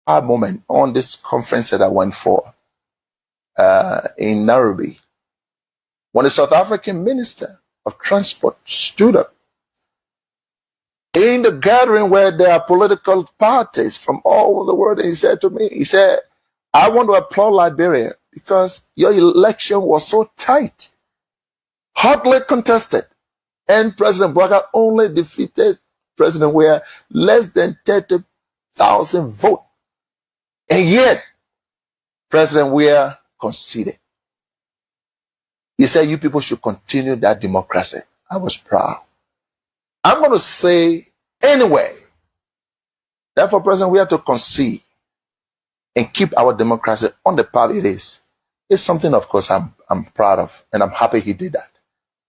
moment on this conference that I went for in Nairobi, when the South African Minister of Transport stood up in the gathering where there are political parties from all over the world, and he said to me, he said, I want to applaud Liberia because your election was so tight, hotly contested, and President BOAKAI only defeated President Weah less than 30,000 votes. And yet, President Weah conceded. He said, you people should continue that democracy. I was proud. I'm going to say anyway, therefore, President, we have to concede and keep our democracy on the path it is. It's something, of course, I'm proud of, and I'm happy he did that.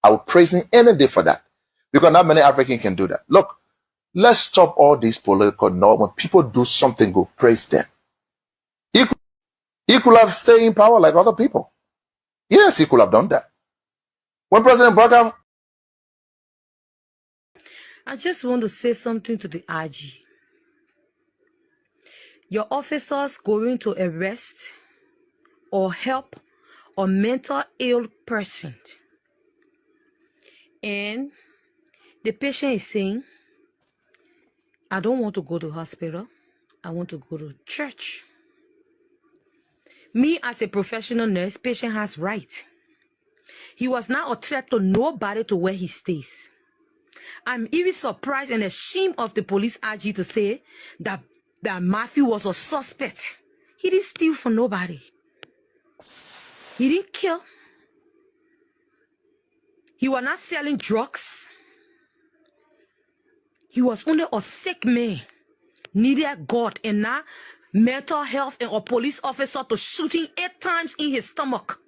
I would praise him any day for that, because not many Africans can do that. Look, let's stop all these political norms. When people do something good, praise them. He could have stayed in power like other people. Yes, he could have done that. When President BOAKAI... I just want to say something to the IG. Your officers going to arrest or help a mental ill person, and the patient is saying, I don't want to go to hospital, I want to go to church. Me as a professional nurse, patient has right. He was not a threat to nobody to where he stays. I'm even surprised and ashamed of the police IG to say that Matthew was a suspect. He didn't steal from nobody. He didn't kill. He was not selling drugs. He was only a sick man, needed God, and not mental health, and a police officer to shoot him 8 times in his stomach.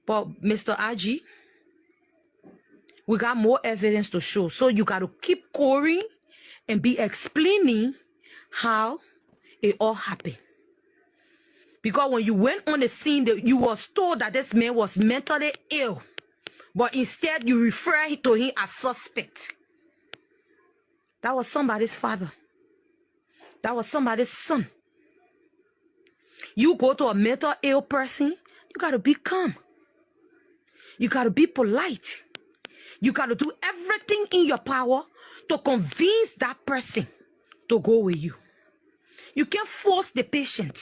But Mr. IG, we got more evidence to show. So you got to keep going and be explaining how it all happened. Because when you went on the scene, you was told that this man was mentally ill. But instead, you refer to him as suspect. That was somebody's father. That was somebody's son. You go to a mental ill person, you got to be calm. You got to be polite. You got to do everything in your power to convince that person to go with you. You can't force the patient.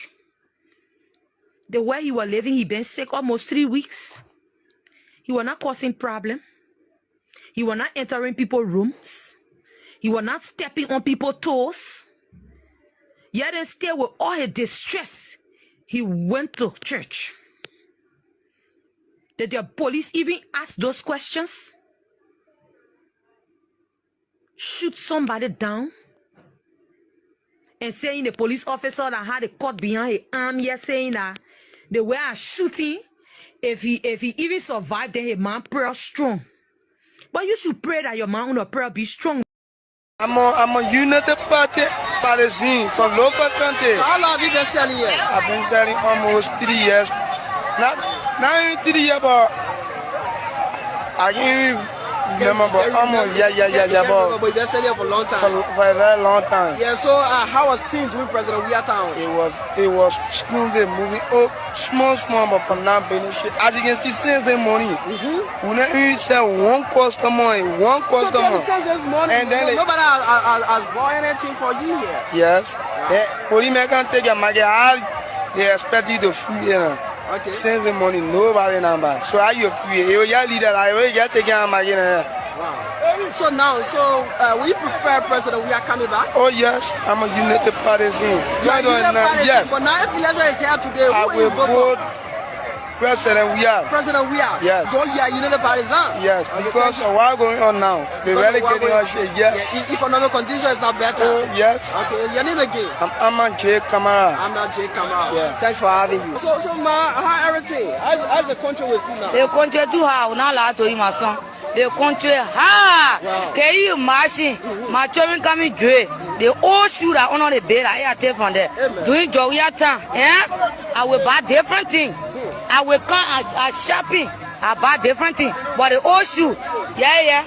The way he was living, he been sick almost 3 weeks. He was not causing problem. He was not entering people's rooms. He was not stepping on people's toes. Yet and still, with all his distress, he went to church. Did the police even ask those questions? Shoot somebody down and saying the police officer that had a cut behind his arm here, saying that the way I shooting, if he even survived, then his man prayer strong. But you should pray that your man on a prayer be strong. I'm a United Party partisan from local country. So how long have you been selling here? I've been selling almost 3 years. Not even 3 years, but I can't remember. But almost, yeah. But you've been selling here for a long time. For a very long time. Yeah. So how was things doing President Weah Town? It was smoothly moving. Oh, small, but from now beneficial. As you can see, since the morning, we never even sell one customer. So since this morning, and then nobody has bought anything for you here. Yes. Police can take your market. They expect you to free here. Okay. Since the morning, nobody number. So how you free? You get leader. I will get taken out my here. Wow. So now, will you prefer President Weah coming back? Oh yes, I'm a United Partisan. Yes. But now if election is here today, I will vote President Weah. President Weah. Yes. So you are United Partisan. Yes, because of what's going on now. They're really getting on shit. Yes. Yeah, economic condition is not better. Oh yes. Okay. Your name again? I'm J. Kamara. I'm not J. Kamara. Yeah. Thanks for having you. So ma, how everything? How's the country with you now? The country too hard. Not allowed to my son. The country hard. Wow. Can you imagine? My children coming to the old shoe that on the bed. I take from there. Doing Jogia time. Yeah. I will buy different things. I will come at shopping. I buy different things. But the old shoe, yeah.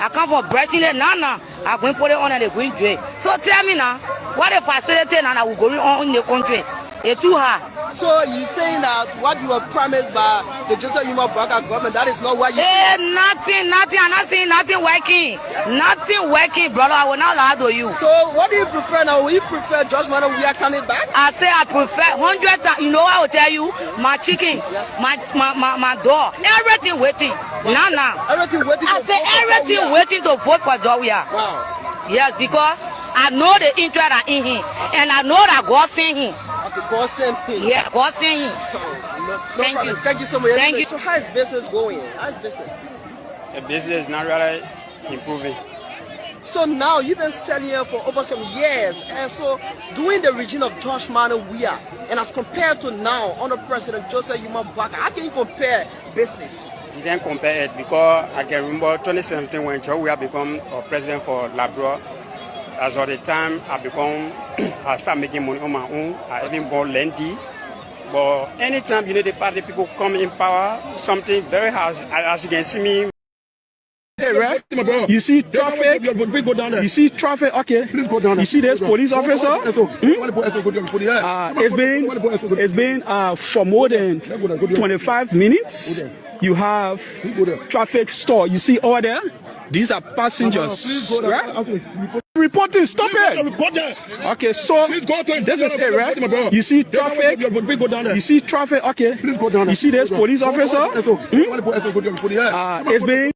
I come for breaching it now. I'm going to put it on and they're going to it. So tell me now, what if facility now that will go on in the country? It's too hard. So you saying that what you were promised by the Joseph Yuma BOAKAI government, that is not what you say? Nothing. I'm not saying nothing working. Nothing working, brother. I will not lie to you. So what do you prefer now? Will you prefer Judge Mano we are coming back? I say I prefer 100. You know what I will tell you? My chicken, my dog, everything waiting. Now. Everything waiting. I say everything waiting to vote for Jawia. Wow. Yes, because I know the interest are in him, and I know that God sent him. Okay, God sent him. Yeah, God sent him. So, Thank problem. you. Thank you so much. Thank you. So how is business going? How is business? The business is not really improving. So now you've been selling here for over some years, and so during the regime of Josh Mano Wia, and as compared to now under President Joseph Yuma BOAKAI, how can you compare business? You can't compare it because I can remember 2017 when Joe Wia become president for Labrador. As of the time I start making money on my own. I even bought Lendy. But anytime the party people come in power, something very hard. As you can see me. Hey, right? You see traffic? You see traffic? Okay. Please go down. You see this police officer? It's been for more than 25 minutes. You have traffic store. You see all there? These are passengers, right? Reporting, stop it. Okay, so this is it, right? You see traffic? You see traffic? Okay. You see this police officer? It's been.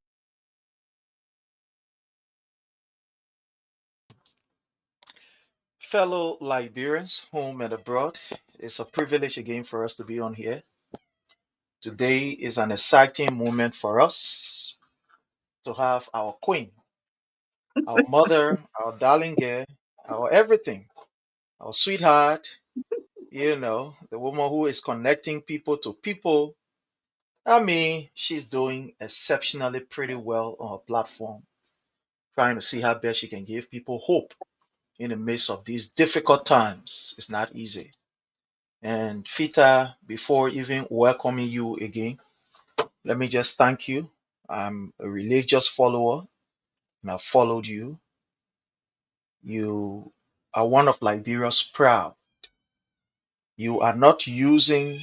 Fellow Liberians, home and abroad, it's a privilege again for us to be on here. Today is an exciting moment for us to have our queen, our mother, our darling girl, our everything, our sweetheart, the woman who is connecting people to people. I mean, she's doing exceptionally pretty well on her platform, trying to see how best she can give people hope in the midst of these difficult times. It's not easy. And Fita, before even welcoming you again, let me just thank you. I'm a religious follower and I've followed you. You are one of Liberia's proud. You are not using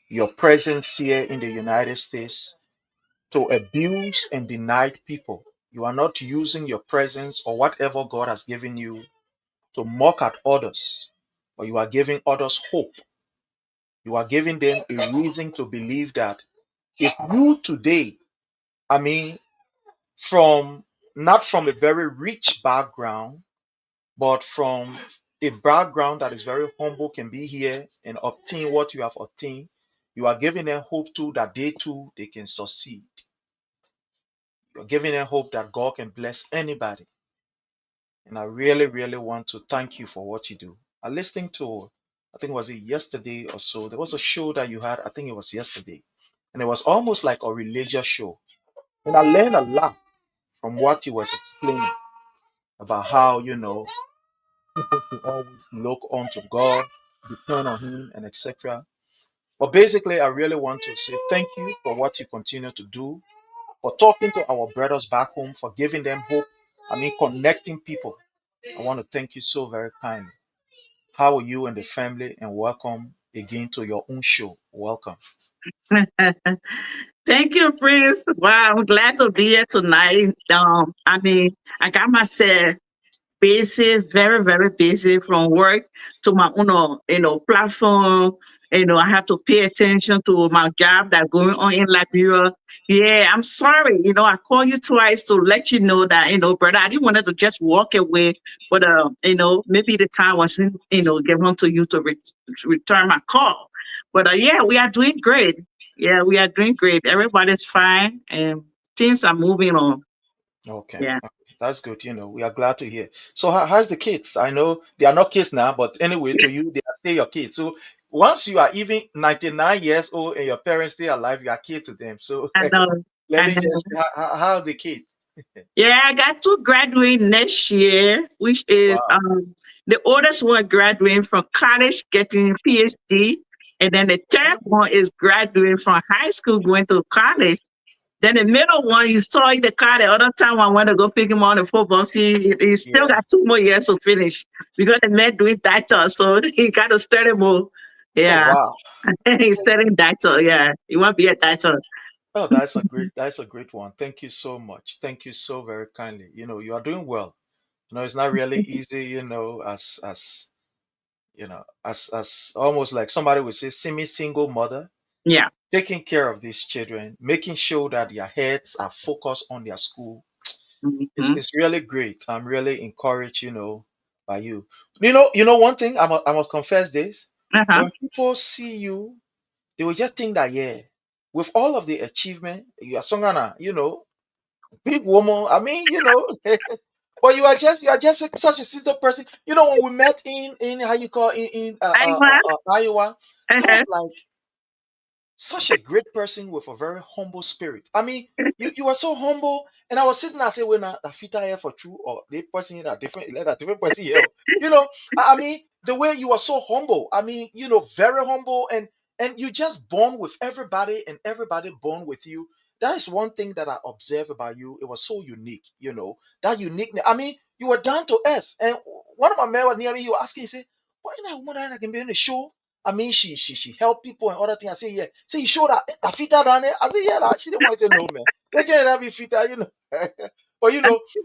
your presence here in the United States to abuse and deny people. You are not using your presence or whatever God has given you to mock at others, but you are giving others hope. You are giving them a reason to believe that if you today, I mean, not from a very rich background, but from a background that is very humble, can be here and obtain what you have obtained, you are giving them hope too that they can succeed. You're giving them hope that God can bless anybody. And I really, really want to thank you for what you do. I listened to, I think was it yesterday or so, there was a show that you had, I think it was yesterday, and it was almost like a religious show. And I learned a lot from what he was explaining about how, people should always look unto God, depend on Him, and etc. But basically, I really want to say thank you for what you continue to do, for talking to our brothers back home, for giving them hope. I mean, connecting people. I want to thank you so very kindly. How are you and the family? And welcome again to your own show. Welcome. Thank you, Prince. Wow, I'm glad to be here tonight. I got myself busy, very, very busy from work to my own, platform. I have to pay attention to my job that's going on in Liberia. Yeah, I'm sorry. I called you twice to let you know that, brother, I didn't want to just walk away, but, maybe the time wasn't, given to you to return my call. But, yeah, we are doing great. Yeah, we are doing great. Everybody's fine and things are moving on. Okay. Yeah. That's good. We are glad to hear. So how's the kids? I know they are not kids now, but anyway, to you, they are still your kids. So once you are even 99 years old and your parents still alive, you are kid to them. So I know. let me just, how are the kids? Yeah, I got two graduating next year, which is Wow. the oldest one graduating from college, getting PhD, and then the third one is graduating from high school, going to college. Then the middle one, you saw in the car the other time I went to go pick him on the football field. He still got 2 more years to finish because the man doing title, so he got to study more. Oh Yeah, wow. he's studying title. Yeah, he want to be a title. Oh, that's a great one. Thank you so much. Thank you so very kindly. You are doing well. It's not really easy, as almost like somebody would say, semi-single mother, Yeah. taking care of these children, making sure that their heads are focused on their school. Mm-hmm. It's really great. I'm really encouraged, by you. One thing I must confess this. Uh-huh. When people see you, they will just think that, yeah, with all of the achievement, you are Songana, big woman. I mean, but you are just such a simple person. When we met in how you call in Iowa. Iowa, I was Uh-huh. like, such a great person with a very humble spirit. I mean, you are so humble, and I was sitting there saying, "When I fit here for true, or the person in a different, let a different person here." I mean, the way you are so humble. I mean, very humble, and you just bond with everybody, and everybody bond with you. That is one thing that I observed about you. It was so unique. That uniqueness. I mean, you were down to earth, and one of my men was near me. He was asking, he said, "Why not woman that can be on the show?" I mean, she helped people and other things. I say, yeah. Say, you showed that fita down there. I say, yeah, she didn't want to say no, man. They can't be fita. But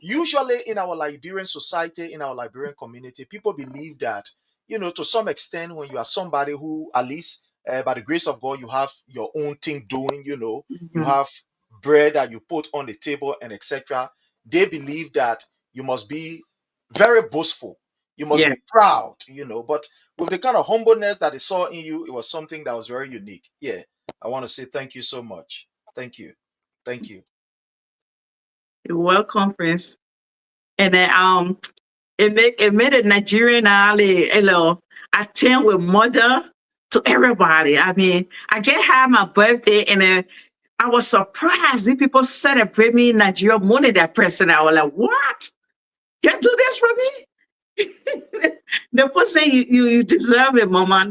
usually in our Liberian society, in our Liberian community, people believe that, to some extent, when you are somebody who, at least by the grace of God, you have your own thing doing, you Mm-hmm. have bread that you put on the table and etc. They believe that you must be very boastful. You must Yeah. be proud, but with the kind of humbleness that they saw in you, it was something that was very unique. Yeah, I want to say thank you so much. Thank you. Thank you. You're welcome, Prince. And then it made a Nigerian alley, attend with mother to everybody. I mean, I get have my birthday and then I was surprised if people celebrate me in Nigeria more than that person. I was like, what? You do this for me? The person you deserve it, mama.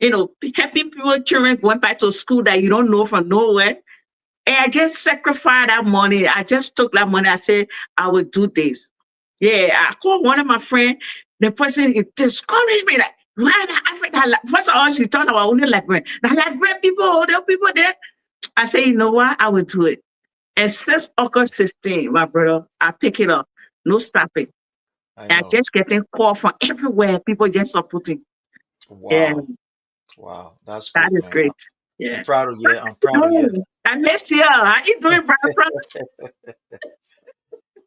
Helping people, children went back to school that you don't know from nowhere. And I just sacrificed that money. I just took that money. I said, I will do this. Yeah, I called one of my friends. The person it discouraged me. Like, why the Africa? First of all, she thought about only Liberian. Now, Liberian people, there are people there. I said, you know what? I will do it. And since August 16, my brother, I pick it up. No stopping. I And I know. just getting call from everywhere. People just supporting. Yeah, Wow. Wow. That's that great, is man. great. I'm Yeah. proud of you. I'm proud of you. No, I miss you. How you doing, brother?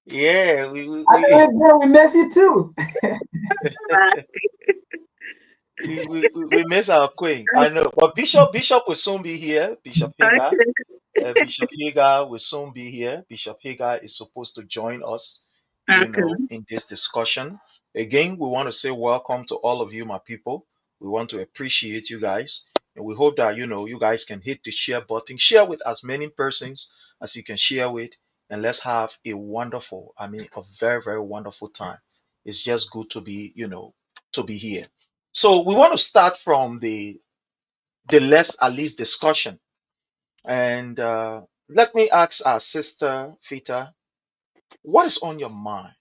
Yeah, I know it, bro. We miss you too. we miss our queen. I know. But Bishop will soon be here. Bishop Hagar. Bishop Hagar will soon be here. Bishop Hagar is supposed to join us, Okay. in this discussion. Again, we want to say welcome to all of you, my people. We want to appreciate you guys. And we hope that, you guys can hit the share button. Share with as many persons as you can share with. And let's have a wonderful, a very, very wonderful time. It's just good to be, to be here. So we want to start from the less at least discussion. And let me ask our sister Fita, what is on your mind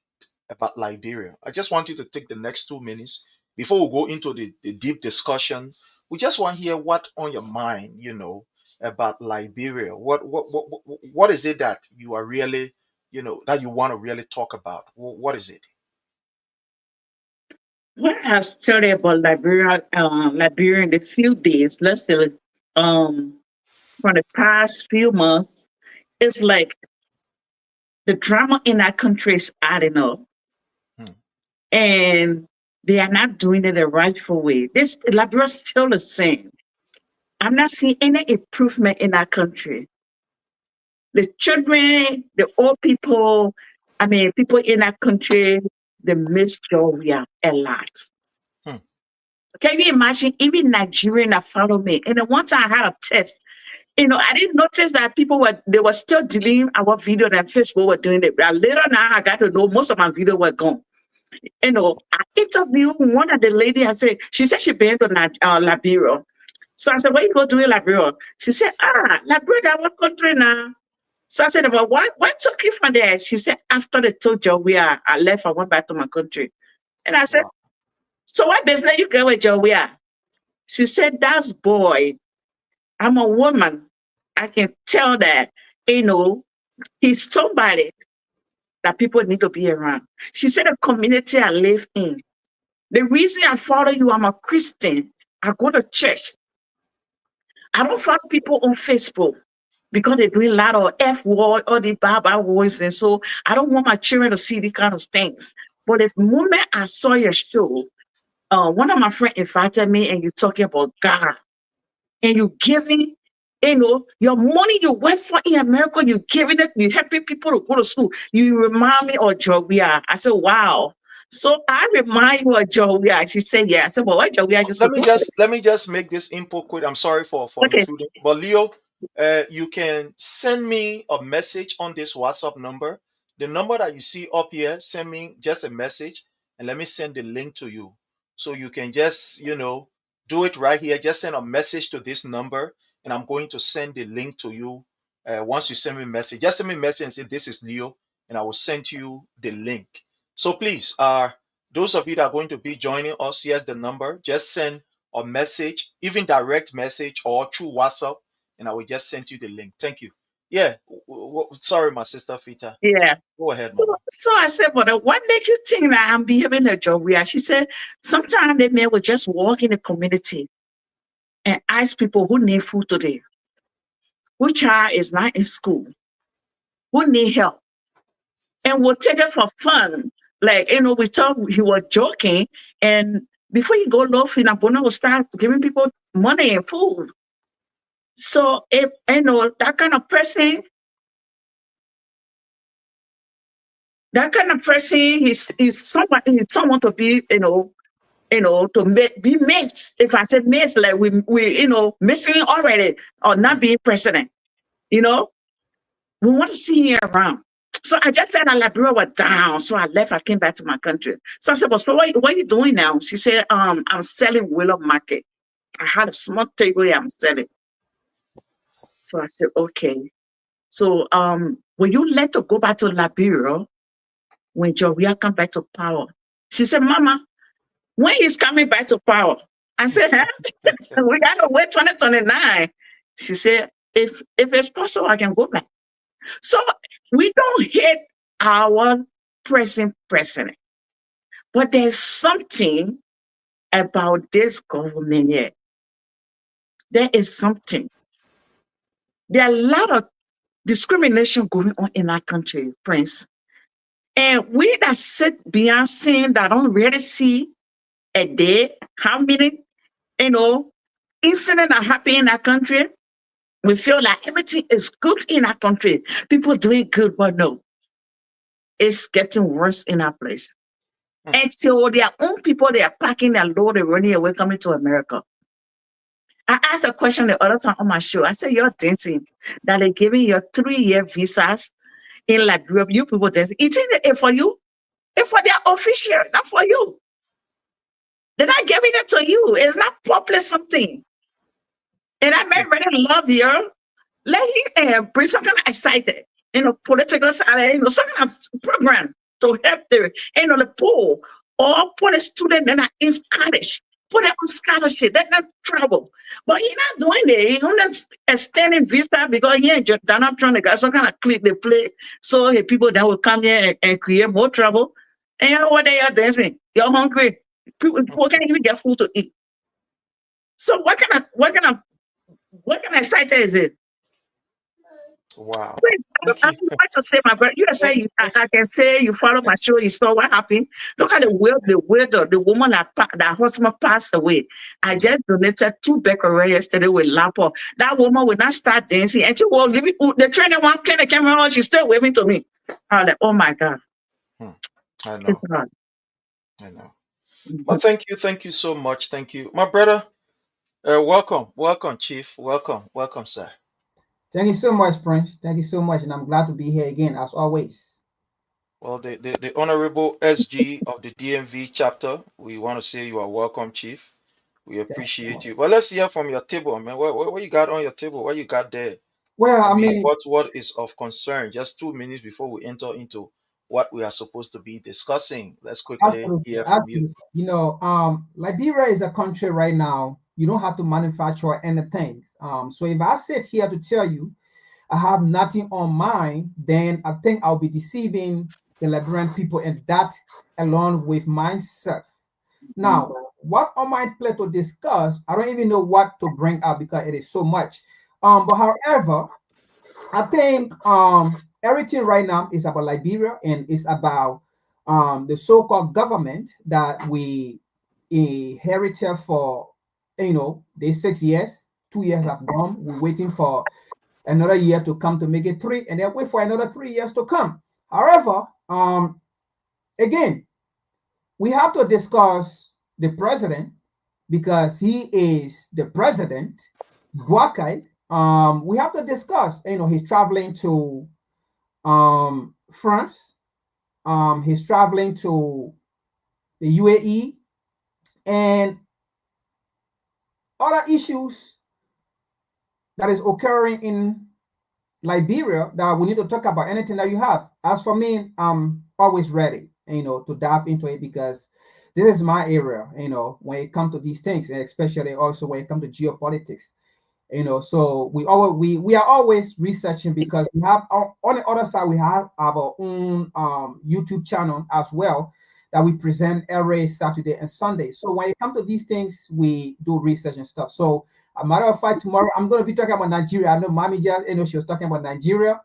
about Liberia? I just want you to take the next 2 minutes before we go into the deep discussion. We just want to hear what on your mind, about Liberia. What is it that you are really, that you want to really talk about? What is it? What I studied about Liberia in the few days, let's say, for the past few months, it's like the drama in that country is adding up, Hmm. and they are not doing it the rightful way. This Liberia is still the same. I'm not seeing any improvement in that country. The children, the old people, people in that country, they miss Georgia a lot. Hmm. Can you imagine even Nigerian that follow me? And then once I had a test, I didn't notice that they were still deleting our video that Facebook were doing it. But later now I got to know most of my video were gone. I interviewed one of the lady. She said she been to Liberia. So I said, where you go to Liberia? She said, Liberia, that what country now? So I said, "But what took you from there?" She said, "After they told Joey, I left. I went back to my country." And I said, Wow. "So what business you get with Joey?" She said, "That's boy. I'm a woman. I can tell that, you know, he's somebody that people need to be around." She said, "The community I live in, the reason I follow you, I'm a Christian. I go to church. I don't follow people on Facebook because they do a lot of F word or the Baba words. And so I don't want my children to see these kind of things. But the moment I saw your show, one of my friends invited me and you're talking about God and you giving, your money you work for in America, you giving it, you helping people to go to school. You remind me of Joia. I said, wow. So I remind you of Joia. She said, yeah. I said, well, what Joia used to do? Let me just make this input quick. I'm sorry for Okay. intruding, but Leo, you can send me a message on this WhatsApp number. The number that you see up here, send me just a message and let me send the link to you. So you can just, do it right here. Just send a message to this number and I'm going to send the link to you. Once you send me a message, just send me a message and say, this is Leo, and I will send you the link. So please, those of you that are going to be joining us, here's the number. Just send a message, even direct message or through WhatsApp, and I will just send you the link. Thank you. Yeah. Sorry, my sister Fita. Yeah. Go ahead, So, Mama. so I said, "But what make you think that I'm behaving a job where?" She said, "Sometimes the men will just walk in the community and ask people who need food today, who child is not in school, who need help, and we'll take it for fun. Like, we thought he was joking, and before you go low, Finabona will start giving people money and food. So, if that kind of person, he's someone to be, to be missed. If I said miss, like we missing already or not being president, we want to see him around. So I just felt that Liberia was down. So I left. I came back to my country. So I said, "Well, so what are you doing now?" She said, I'm selling Willow Market. I had a small table here I'm selling. So I said, okay. So will you let her go back to Liberia when Joria come back to power? She said, "Mama, when he's coming back to power?" I said, "Huh? We gotta wait 2029. She said, if it's possible, I can go back." So we don't hate our present president, but there's something about this government here. There is something. There are a lot of discrimination going on in our country, Prince. And we that sit beyond seeing that don't really see a day how many, incidents are happening in our country. We feel like everything is good in our country. People doing good, but no, it's getting worse in our place. Until their own people, they are packing their load and running away, coming to America. I asked a question the other time on my show. I said, "You're dancing that they're giving you 3-year visas in Liberia. You people dancing. It's for you. It's for their official, not for you. They're not giving it to you. It's not public something. And I may really love you. Let him bring some kind of excited, political side, some kind of program to help the poor or put a student that are in college, put them on scholarship, let them travel. But you're not doing it. You're not extending visa because Donald Trump got some kind of clip they play. So people that will come here and create more trouble. And you know what they are dancing? You're hungry. People can't even get food to eat. So what kind of excited is it? Wow. Please, Thank I you. would like to say, my brother, I can say you follow my show, you saw what happened. Look at the woman that husband passed away. I just donated 2 becquerel yesterday with Lapo. That woman will not start dancing until the trainer won't turn the camera on. She's still waving to me. I'm like, oh my God. I It's know. hard. I know. But thank you so much. Thank you, my brother. Welcome, Chief. Welcome, sir. Thank you so much, Prince. Thank you so much, and I'm glad to be here again, as always. Well, the Honorable SG of the DMV chapter, we want to say you are welcome, Chief. We appreciate you. Well, let's hear from your table, man. What you got on your table? What you got there? Well, I I mean, mean, what is of concern? Just 2 minutes before we enter into what we are supposed to be discussing. Let's quickly absolutely, hear from you. absolutely. You know, Liberia is a country right now. You don't have to manufacture anything. So if I sit here to tell you I have nothing on mine, then I think I'll be deceiving the Liberian people, and that along with myself. Now, what on my plate to discuss, I don't even know what to bring up because it is so much. But however, I think everything right now is about Liberia, and it's about the so-called government that we inherited for the 6 years. 2 years have gone. We're waiting for another year to come to make it 3, and then wait for another 3 years to come. However, again, we have to discuss the president because he is the president. BOAKAI. We have to discuss. He's traveling to France. He's traveling to the UAE and other issues that is occurring in Liberia that we need to talk about. Anything that you have. As for me, I'm always ready, to dive into it because this is my area, when it comes to these things, and especially also when it comes to geopolitics. So we are always researching because we have on the other side we have our own YouTube channel as well that we present every Saturday and Sunday. So when it comes to these things, we do research and stuff. So a matter of fact, tomorrow I'm going to be talking about Nigeria. I know Mami just, she was talking about Nigeria.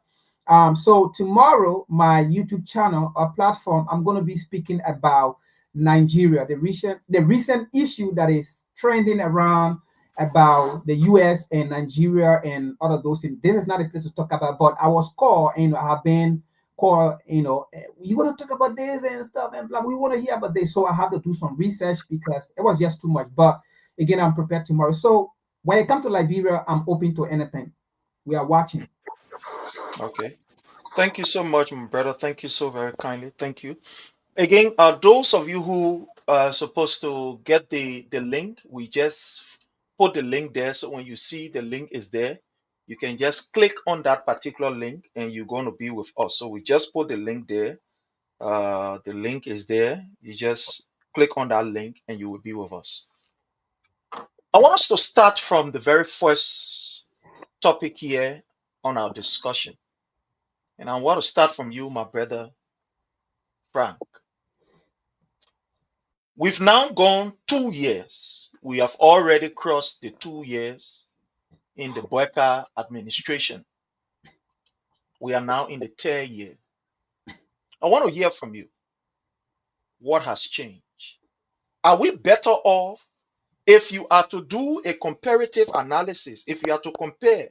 So tomorrow, my YouTube channel or platform, I'm going to be speaking about Nigeria, the recent issue that is trending around about the US and Nigeria and all of those things. This is not a place to talk about, but I was called, I have been called, you want to talk about this and stuff and blah, we want to hear about this. So I have to do some research because it was just too much. But again, I'm prepared tomorrow. So when it comes to Liberia, I'm open to anything. We are watching. Okay. Thank you so much, my brother. Thank you so very kindly. Thank you. Again, those of you who are supposed to get the link, we just put the link there. So when you see the link is there, you can just click on that particular link and you're going to be with us. So we just put the link there. The link is there. You just click on that link and you will be with us. I want us to start from the very first topic here on our discussion. And I want to start from you, my brother Frank. We've now gone 2 years. We have already crossed the 2 years in the BOAKAI administration. We are now in the third year. I want to hear from you. What has changed? Are we better off if you are to do a comparative analysis? If you are to compare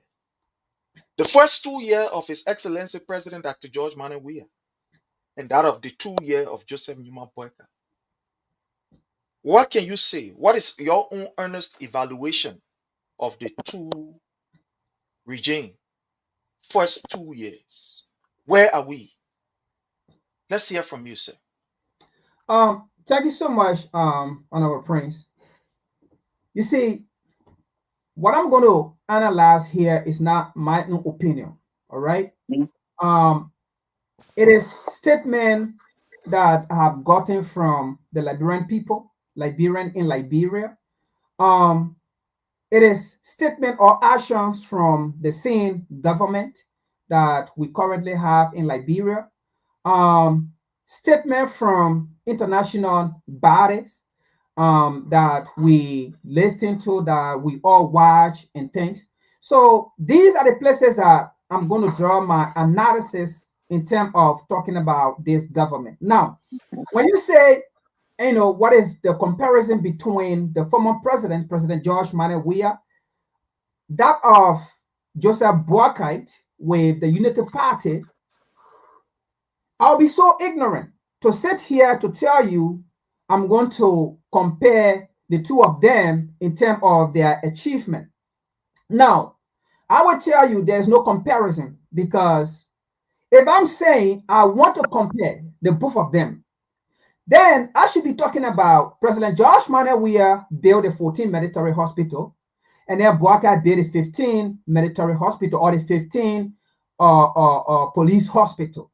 the first 2 years of His Excellency President Dr. George Manneh Weah and that of the 2 years of Joseph Numa BOAKAI, what can you say? What is your own earnest evaluation of the two regime? First 2 years. Where are we? Let's hear from you, sir. Thank you so much, Honorable Prince. You see, what I'm going to analyze here is not my own opinion. All right. It is statement that I have gotten from the Liberian people, Liberian in Liberia. It is statement or actions from the same government that we currently have in Liberia. Statement from international bodies that we listen to, that we all watch and things. So these are the places that I'm going to draw my analysis in terms of talking about this government. Now, when you say, what is the comparison between the former president, President George Manneh Weah, that of Joseph BOAKAI with the Unity Party, I'll be so ignorant to sit here to tell you I'm going to compare the two of them in terms of their achievement. Now, I will tell you there's no comparison because if I'm saying I want to compare the both of them, then I should be talking about President George Manneh Weah built a 14 military hospital. and then BOAKAI built the 15 military hospital or the 15 police hospital.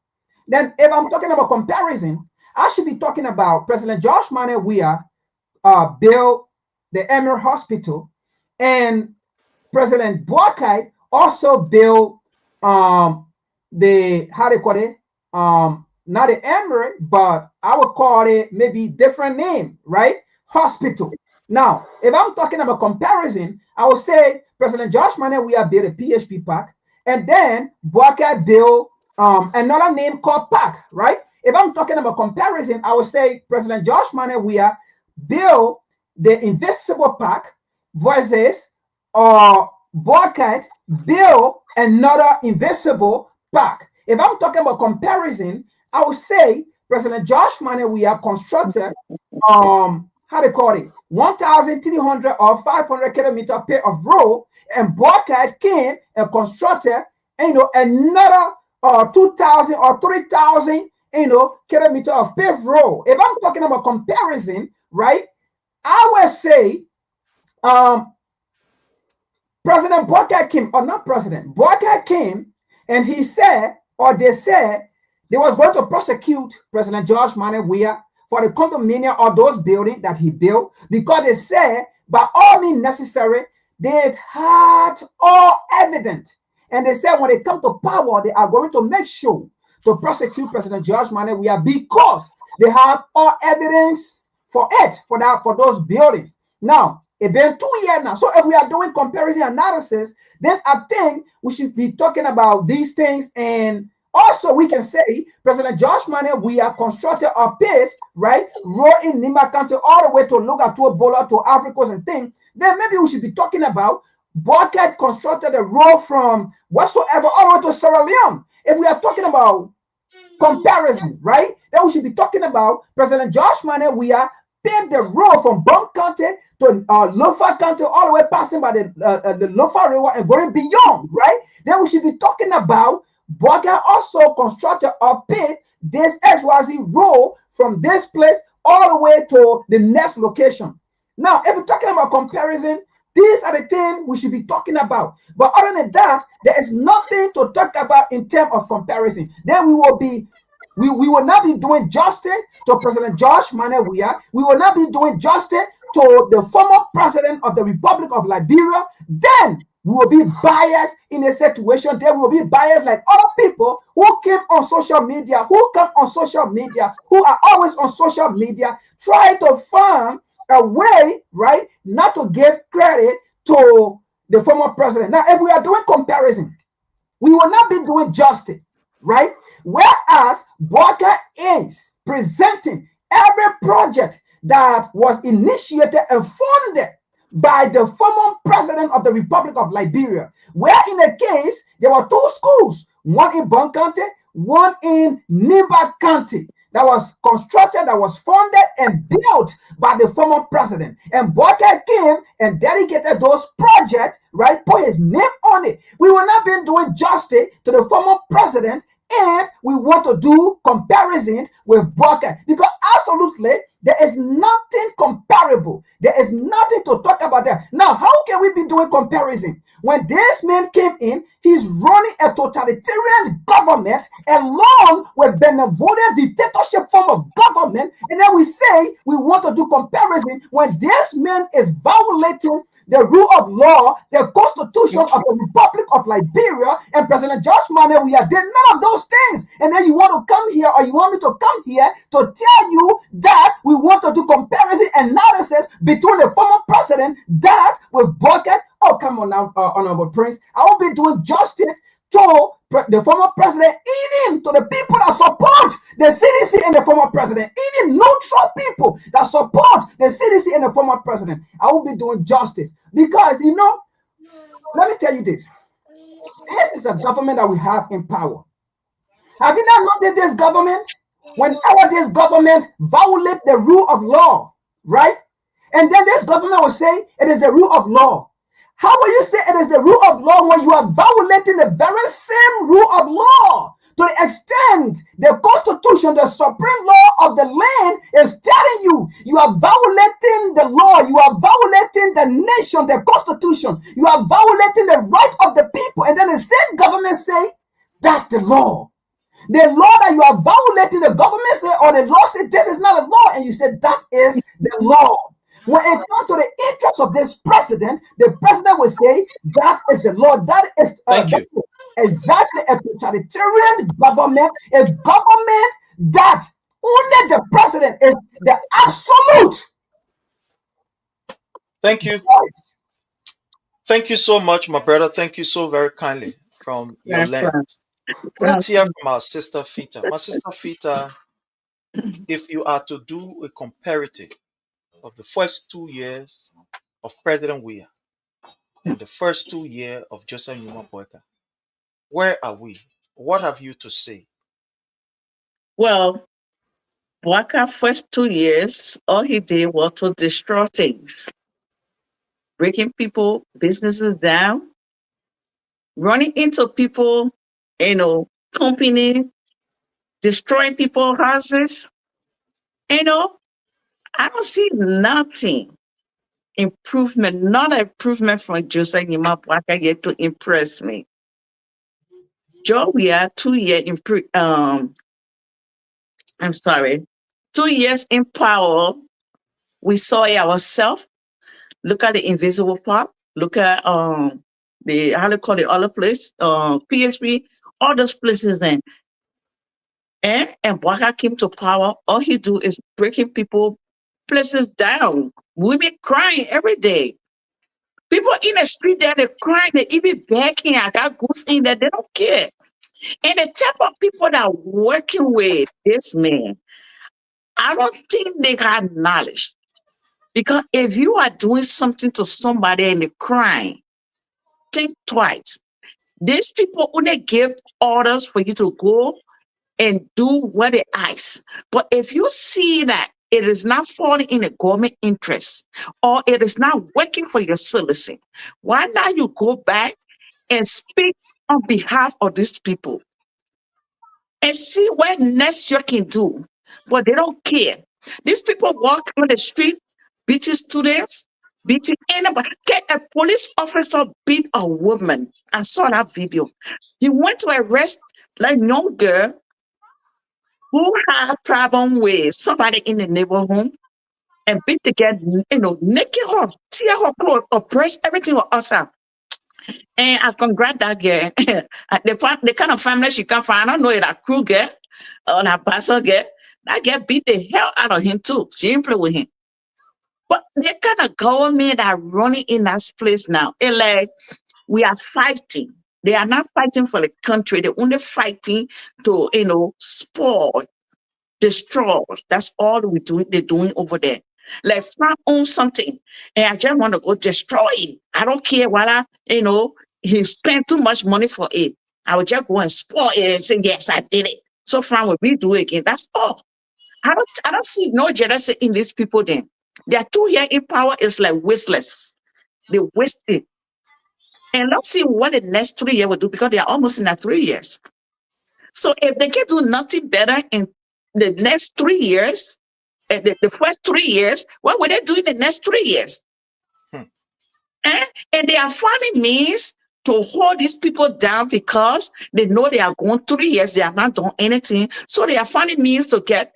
Then if I'm talking about comparison, I should be talking about President Josh Manuel Weah built the Emir Hospital, and President BOAKAI also built the, how they call it, not the Emir, but I would call it maybe different name, right? Hospital. Now, if I'm talking about comparison, I would say President Josh Manuel Weah built a PHP park, and then BOAKAI built another name called park, right? If I'm talking about comparison, I would say President Josh Manuel Weah built the Invisible Park versus BOAKAI built another Invisible Park. If I'm talking about comparison, I would say President Josh Manuel Weah constructed how they call it, 1,300 or 500 kilometer pair of road, and BOAKAI came and constructed, another 2,000 or 3,000, kilometer of paved road. If I'm talking about comparison, right, I would say President BOAKAI came, or not President, BOAKAI came and he said, or they said, they was going to prosecute President Josh Manuel Weah for the condominium or those buildings that he built, because they said, by all means necessary, they had all evidence. And they said when they come to power, they are going to make sure to prosecute President Josh Manuel Weah because they have all evidence for those buildings. Now, it's been 2 years now. So if we are doing comparison analysis, then I think we should be talking about these things. And also we can say President Josh Manuel Weah constructed a paved, right, road in Nima County all the way to Bola to Africans and things. Then maybe we should be talking about BOAKAI constructed a road from whatsoever all the way to Sierra Leone. If we are talking about comparison, right, then we should be talking about President Josh Manuel Weah paved the road from Bum County to Lofa County, all the way passing by the Lofa River and going beyond, right? Then we should be talking about BOAKAI also constructed or paved this XYZ road from this place all the way to the next location. Now, if we're talking about comparison, these are the things we should be talking about. But other than that, there is nothing to talk about in terms of comparison. Then we will not be doing justice to President Josh Manuel Weah. We will not be doing justice to the former president of the Republic of Liberia. Then we will be biased in a situation. Then we will be biased like other people who came on social media, who come on social media, who are always on social media, try to find a way, right, not to give credit to the former president. Now, if we are doing comparison, we will not be doing justice, right? Whereas BOAKAI is presenting every project that was initiated and funded by the former president of the Republic of Liberia, where in the case, there were 2 schools, one in Bum County, one in Nimba County, that was constructed, that was funded and built by the former president. And BOAKAI came and dedicated those projects, right, put his name on it. We will not be doing justice to the former president if we want to do comparisons with BOAKAI, because absolutely there is nothing comparable. There is nothing to talk about there. Now, how can we be doing comparison? When this man came in, he's running a totalitarian government along with benevolent dictatorship form of government, and then we say we want to do comparison when this man is violating the rule of law, the constitution of the Republic of Liberia, and President Josh Manuel Weah did none of those things. And then you want to come here, or you want me to come here to tell you that we want to do comparison analysis between the former president, that with BOAKAI. Oh, come on now, Honorable Prince. I will be doing justice to the former president, even to the people that support the CDC and the former president, even neutral people that support the CDC and the former president. I will be doing justice because, let me tell you this. This is a government that we have in power. Have you not noticed this government? Whenever this government violate the rule of law, right? And then this government will say it is the rule of law. How will you say it is the rule of law when you are violating the very same rule of law To the extent the Constitution, the supreme law of the land, is telling you you are violating the law, you are violating the nation, the Constitution, you are violating the right of the people, and then the same government say that's the law. The law that you are violating, the government say, or the law say this is not a law, and you say that is the law. When it comes to the interest of this president, the president will say that is the law. That is Thank you. exactly a totalitarian government, a government that only the president is the absolute. Thank you. Voice. Thank you so much, my brother. Thank you so very kindly from your land. Let's hear from our sister Fita. My sister Fita, if you are to do a comparative of the first 2 years of President Weah and the first 2 years of Joseph Numa Boyka, where are we? What have you to say? Well, Waka first 2 years, all he did was to destroy things, breaking people, businesses down, running into people, company, destroying people's houses. I don't see nothing improvement, not improvement from Joseph Nima Waka yet to impress me. Joe, we are 2 year I'm sorry, 2 years in power. We saw it ourselves. Look at the invisible part. Look at the how they call it other place, PSP, all those places then. And Waka came to power. All he do is breaking people places down. Women crying every day. People in the street there, they're crying, they even begging. I got goods in there, they don't care. And the type of people that are working with this man, I don't think they got knowledge. Because if you are doing something to somebody and they're crying, think twice. These people only give orders for you to go and do what they ask. But if you see that it is not falling in the government interest or it is not working for your citizen, why not you go back and speak on behalf of these people and see what next you can do? But they don't care. These people walk on the street, beating students, beating anybody. A police officer beat a woman. I saw that video. He went to arrest a young girl who had a problem with somebody in the neighborhood and beat the girl, naked her, tear her clothes, oppress everything with us out. And I congratulate that girl. the kind of family she come from, I don't know if that crew girl or that pastor girl. That girl beat the hell out of him too. She didn't play with him. But the kind of government that are running in that place now, it's like we are fighting. They are not fighting for the country. They're only fighting to, spoil, destroy. That's all they're doing over there. Like Frank owns something and I just want to go destroy it. I don't care whether, he spent too much money for it. I would just go and spoil it and say, yes, I did it. So Frank will redo it again. That's all. I don't see no jealousy in these people then. Their 2 years in power is like wasteless. They waste it. And let's see what the next 3 years will do because they are almost in that 3 years. So if they can do nothing better in the next 3 years, the first 3 years, what will they do in the next 3 years? And they are finding means to hold these people down because they know they are going 3 years, they are not doing anything. So they are finding means to get,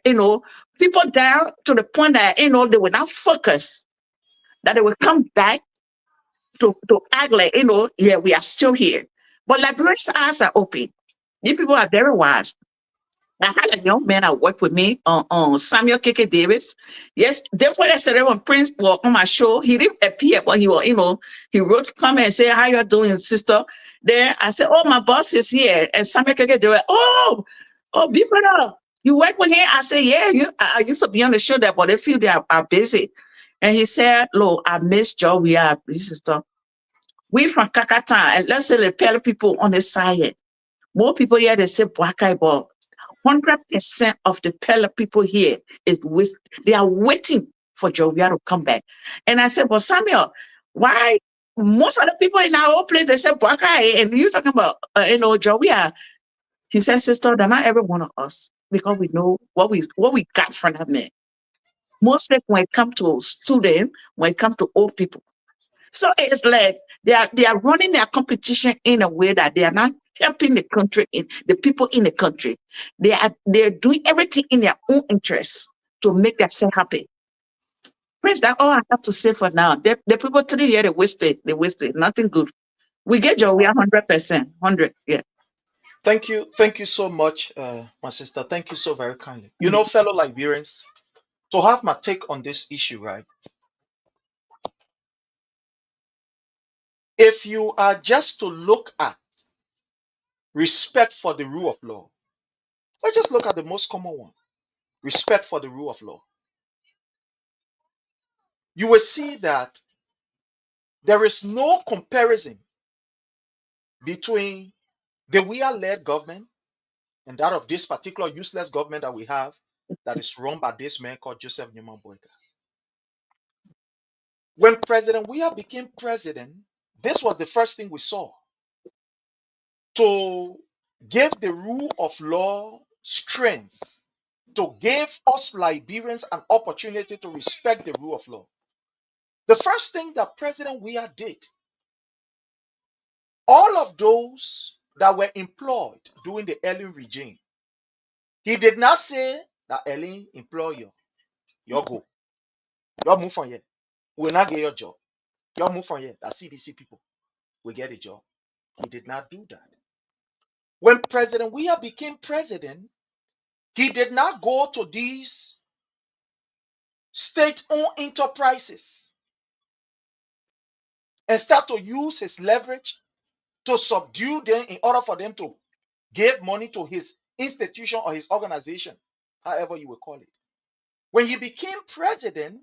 people down to the point that, they will not focus, that they will come back to act like, yeah, we are still here. But Liberia's eyes are open. These people are very wise. I had a young man that worked with me on Samuel K.K. Davis. Yes, therefore yesterday when Prince was on my show, he didn't appear, but he was, he wrote comment and said, how you doing, sister? Then I said, oh, my boss is here. And Samuel K.K. Davis, oh, big brother, you work with him? I said, yeah, I used to be on the show there, but they feel they are busy. And he said, look, I miss Joe. We are busy, sister. We from Kakatan, and let's say the Pele people on the side. More people here, they say BOAKAI, but 100% of the Pele people here they are waiting for Jovia to come back. And I said, well, Samuel, why most of the people in our old place, they say BOAKAI, and you're talking about, Jovia. He said, sister, they're not every one of us because we know what we got from that man. Mostly when it comes to students, when it comes to old people. So it's like they are running their competition in a way that they are not helping the country, the people in the country. They're doing everything in their own interest to make themselves happy. Prince, that's all I have to say for now. The people 3 years they wasted nothing good. We get your we are 100%, 100, yeah. Thank you so much, my sister. Thank you so very kindly. You know, fellow Liberians, to have my take on this issue, right? If you are just to look at respect for the rule of law, let's just look at the most common one, respect for the rule of law. You will see that there is no comparison between the Weah-led government and that of this particular useless government that we have that is run by this man called Joseph Newman Boyka. When President Weah became president, this was the first thing we saw. To give the rule of law strength, to give us Liberians an opportunity to respect the rule of law. The first thing that President Weah did, all of those that were employed during the Ellen regime, he did not say that Ellen employ you go, you move from here, we will not get your job. You move from here, that CDC people will get a job. He did not do that. When President Weah became president, he did not go to these state-owned enterprises and start to use his leverage to subdue them in order for them to give money to his institution or his organization, however you will call it. When he became president,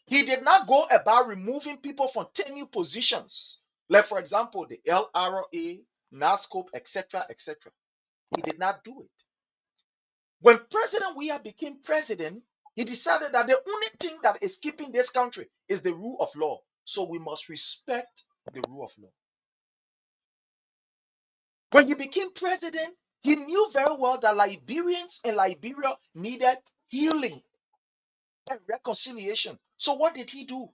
he did not go about removing people from tenure positions, like for example, the LRA, NASCOP, etc., etc. He did not do it. When President Weah became president, he decided that the only thing that is keeping this country is the rule of law. So we must respect the rule of law. When he became president, he knew very well that Liberians in Liberia needed healing and reconciliation. So what did he do?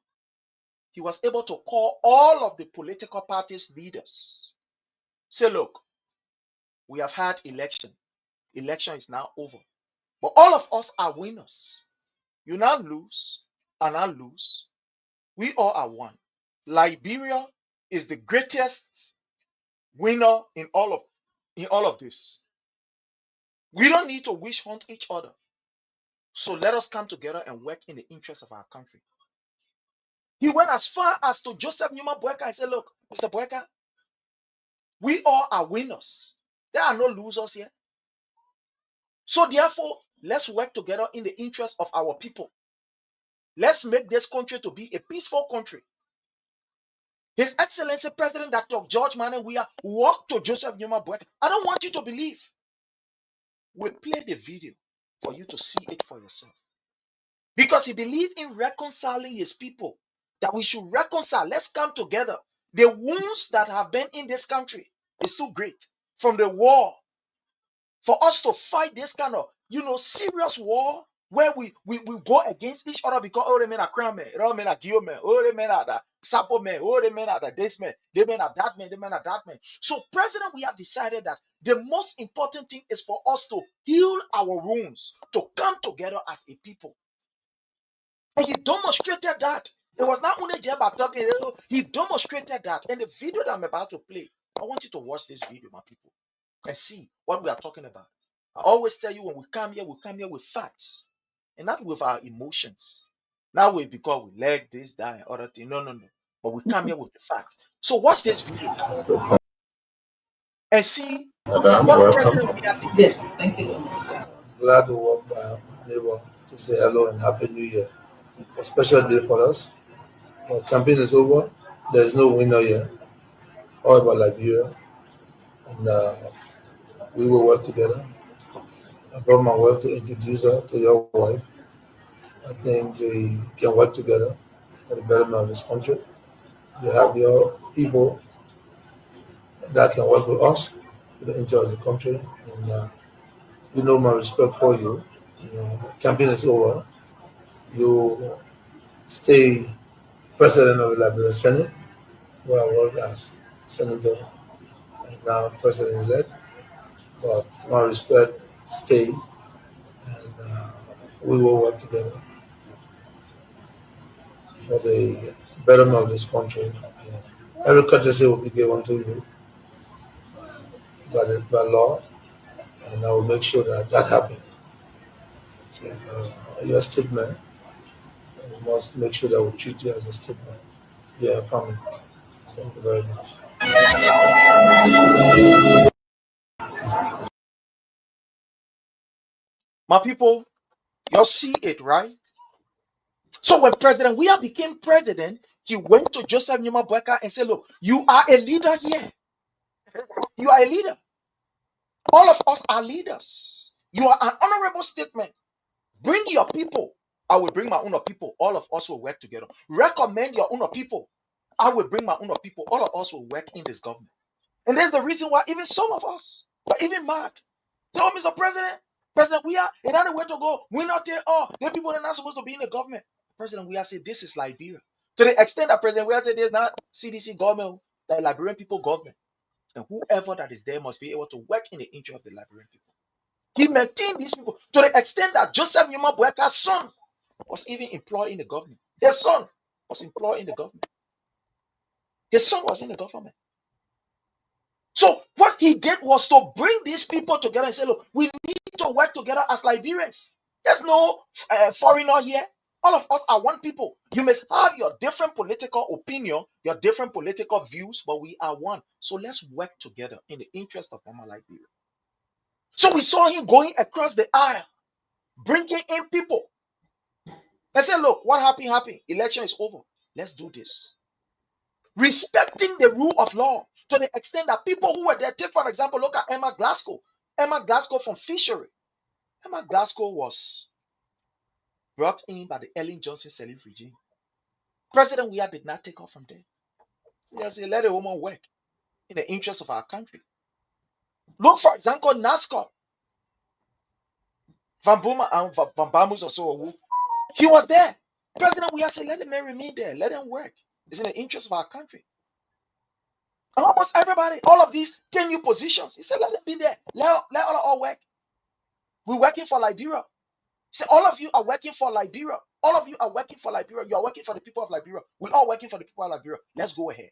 He was able to call all of the political parties leaders. Say, look, we have had election. Election is now over. But all of us are winners. You now lose, and I lose. We all are one. Liberia is the greatest winner in all of this. We don't need to wish hunt each other. So let us come together and work in the interest of our country. He went as far as to Joseph Newman Boyka and said, look, Mr. Boyka, we all are winners. There are no losers here. So therefore, let's work together in the interest of our people. Let's make this country to be a peaceful country. His Excellency President Dr. George Manneh Weah walked to Joseph Newman Boyka. I don't want you to believe. We'll play the video for you to see it for yourself. Because he believed in reconciling his people, that we should reconcile. Let's come together. The wounds that have been in this country is too great from the war. For us to fight this kind of, serious war where we go against each other because all the men are crown men, all the men are Gio men, all the men are the Sapo men, all the men are the this men, they men are that men, they men are that men. So, President, we have decided that the most important thing is for us to heal our wounds, to come together as a people. And he demonstrated that. It was not only Jeba talking, he demonstrated that. And the video that I'm about to play, I want you to watch this video, my people, and see what we are talking about. I always tell you when we come here with facts and not with our emotions. Not with because we like this, that, and other thing. No. But we come here with the facts. So watch this video and see what President Weah did. Yes, thank you so much. Glad to walk by my neighbor to say hello and Happy New Year. It's a special day for us. The campaign is over. There is no winner yet. All about Liberia. And we will work together. I brought my wife to introduce her to your wife. I think we can work together for the betterment of this country. You have your people that can work with us, to the interest of the country. And you know my respect for you. You know, campaign is over. You stay president of the Liberia Senate, where I work as senator and now president-elect. But my respect stays, and we will work together for the betterment of this country. Every courtesy will be given to you by law, and I will make sure that that happens. So, your statement, we must make sure that we treat you as a statement. Yeah, family. Thank you very much. My people, you see it, right? So when President Weah became president, he went to Joseph Numa Boakai and said, look, you are a leader here. You are a leader. All of us are leaders. You are an honorable statement. Bring your people. I will bring my own people. All of us will work together. Recommend your own people. I will bring my own people. All of us will work in this government. And that's the reason why even some of us are even mad. So, Mr. President, President Weah, another way to go. We're not there. Oh, the people are not supposed to be in the government. President Weah said, this is Liberia. To the extent that President Weah said, there's not CDC government, the Liberian people government. And whoever that is there must be able to work in the interest of the Liberian people. He maintained these people to the extent that Joseph Numa Boakai's son was even employed in the government. His son was employed in the government. His son was in the government. So what he did was to bring these people together and say, look, we need to work together as Liberians. There's no foreigner here. All of us are one people. You must have your different political opinion, your different political views, but we are one. So let's work together in the interest of Mama Liberia. So we saw him going across the aisle, bringing in people. I said, look, what happened? Election is over. Let's do this. Respecting the rule of law to the extent that people who were there, take for example, look at Emma Glasgow. Emma Glasgow from Fishery. Emma Glasgow was brought in by the Ellen Johnson Sirleaf regime. President Weah did not take her from there. He said, let a woman work in the interest of our country. Look, for example, NASCOR. Van Boma and Van Bamus or so. He was there. President Weah said, let the men remain there. Let them work. It's in the interest of our country. And almost everybody, all of these 10 new positions, he said, let them be there. Let all work. We're working for Liberia. He said, all of you are working for Liberia. All of you are working for Liberia. You are working for the people of Liberia. We're all working for the people of Liberia. Let's go ahead.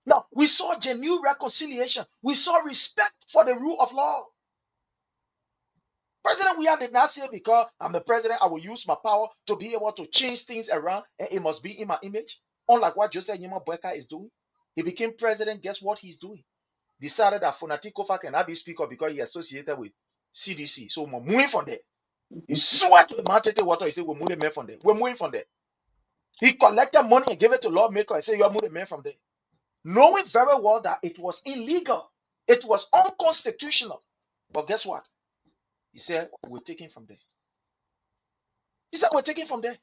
Now, we saw genuine reconciliation. We saw respect for the rule of law. President Weah did not say, because I'm the president, I will use my power to be able to change things around, and it must be in my image. Unlike what Joseph Numa Boakai is doing. He became president. Guess what he's doing? Decided that Fonati Kofa cannot be speaker because he associated with CDC. So we're moving from there. He swore to the mountain water. He said, we're moving men from there. We're moving from there. He collected money and gave it to lawmaker and said, you're moving men from there. Knowing very well that it was illegal. It was unconstitutional. But guess what? He said, we're taking from there. He said, we're taking from there.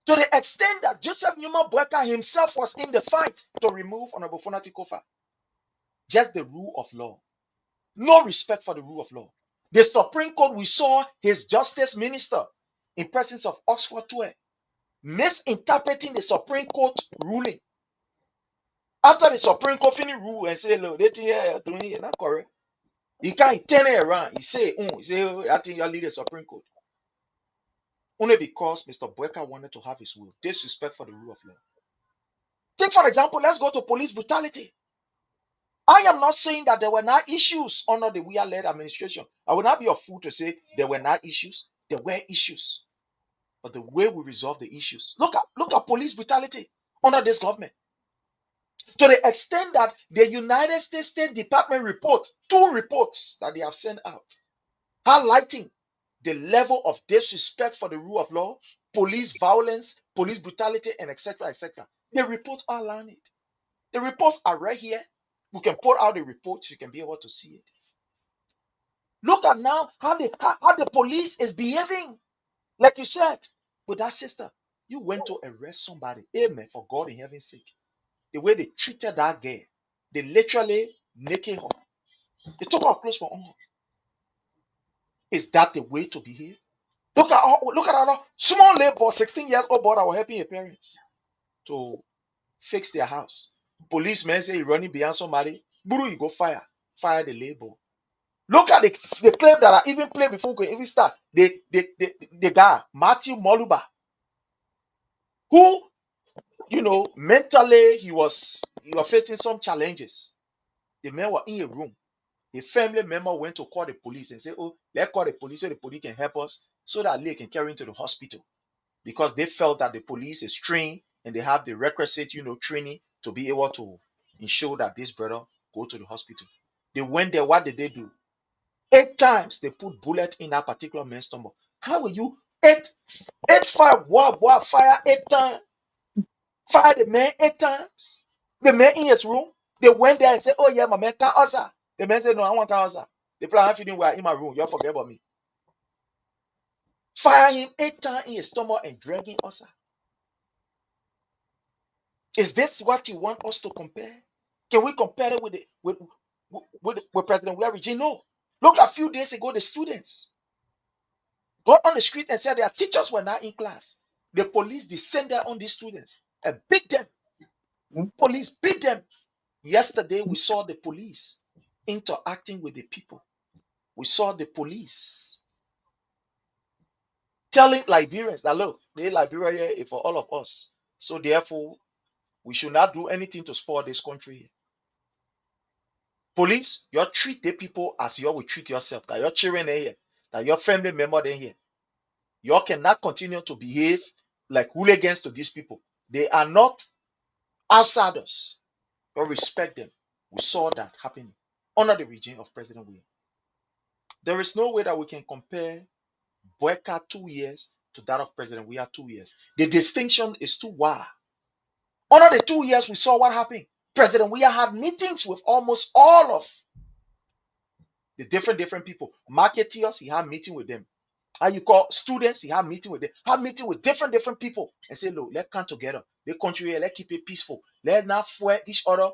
To the extent that Joseph Numa Boakai himself was in the fight to remove Honorable Fonati Kofa. Just the rule of law. No respect for the rule of law. The Supreme Court, we saw his justice minister in presence of Oxford Tue misinterpreting the Supreme Court ruling. After the Supreme Court finished rule and say, look, they think you're doing it, not correct. He can't turn it around. He say, I think you're leading the Supreme Court. Only because Mr. Boakai wanted to have his will. Disrespect for the rule of law. Take for example, let's go to police brutality. I am not saying that there were not issues under the Weah-led administration. I will not be a fool to say there were not issues. There were issues. But the way we resolve the issues. Look at police brutality under this government. To the extent that the United States State Department report, 2 reports that they have sent out, highlighting the level of disrespect for the rule of law, police violence, police brutality, and etc., etc. The reports are learned. The reports are right here. We can put out the reports. You can be able to see it. Look at now how the police is behaving. Like you said, with that sister, you went to arrest somebody. Amen. For God in heaven's sake. The way they treated that girl, they literally naked her. They took her clothes for her. Is that the way to behave? Look at our small labor, 16 years old boy that were helping her parents to fix their house. Policemen say he running behind somebody. Buru, you go fire the labor. Look at the clip that I even played before we could even start. The guy, Matthew Moluba, who, mentally he was facing some challenges. The men were in a room. A family member went to call the police and say, "Oh, let's call the police so the police can help us so that they can carry him to the hospital." Because they felt that the police is trained and they have the requisite, training to be able to ensure that this brother go to the hospital. They went there. What did they do? 8 times they put bullet in that particular man's stomach. How will you 8 fire fire 8 times? Fire the man 8 times. The man in his room. They went there and said, "Oh yeah, my man can't answer." The man said, "No, I want to answer." The plan feeling we are in my room. You forget about me. Fire him 8 times in his stomach and dragging us. Is this what you want us to compare? Can we compare it with President William? No. Look, a few days ago, the students got on the street and said their teachers were not in class. The police descended on these students and beat them. Police beat them. Yesterday, we saw the police interacting with the people. We saw the police telling Liberians that, look, the Liberia is for all of us. So therefore, we should not do anything to spoil this country. Police, you treat the people as you will treat yourself. That your children are here, that your family member are here. You cannot continue to behave like hooligans to these people. They are not outsiders. You respect them. We saw that happening under the regime of President William. There is no way that we can compare BOAKAI 2 years to that of President William 2 years. The distinction is too wide. Under the 2 years, we saw what happened. President William had meetings with almost all of the different people. Marketeers, he had meeting with them. How you call students, he had meeting with them. Had meeting with different people and say, look, let's come together. The country here, let's keep it peaceful. Let's not fuel each other.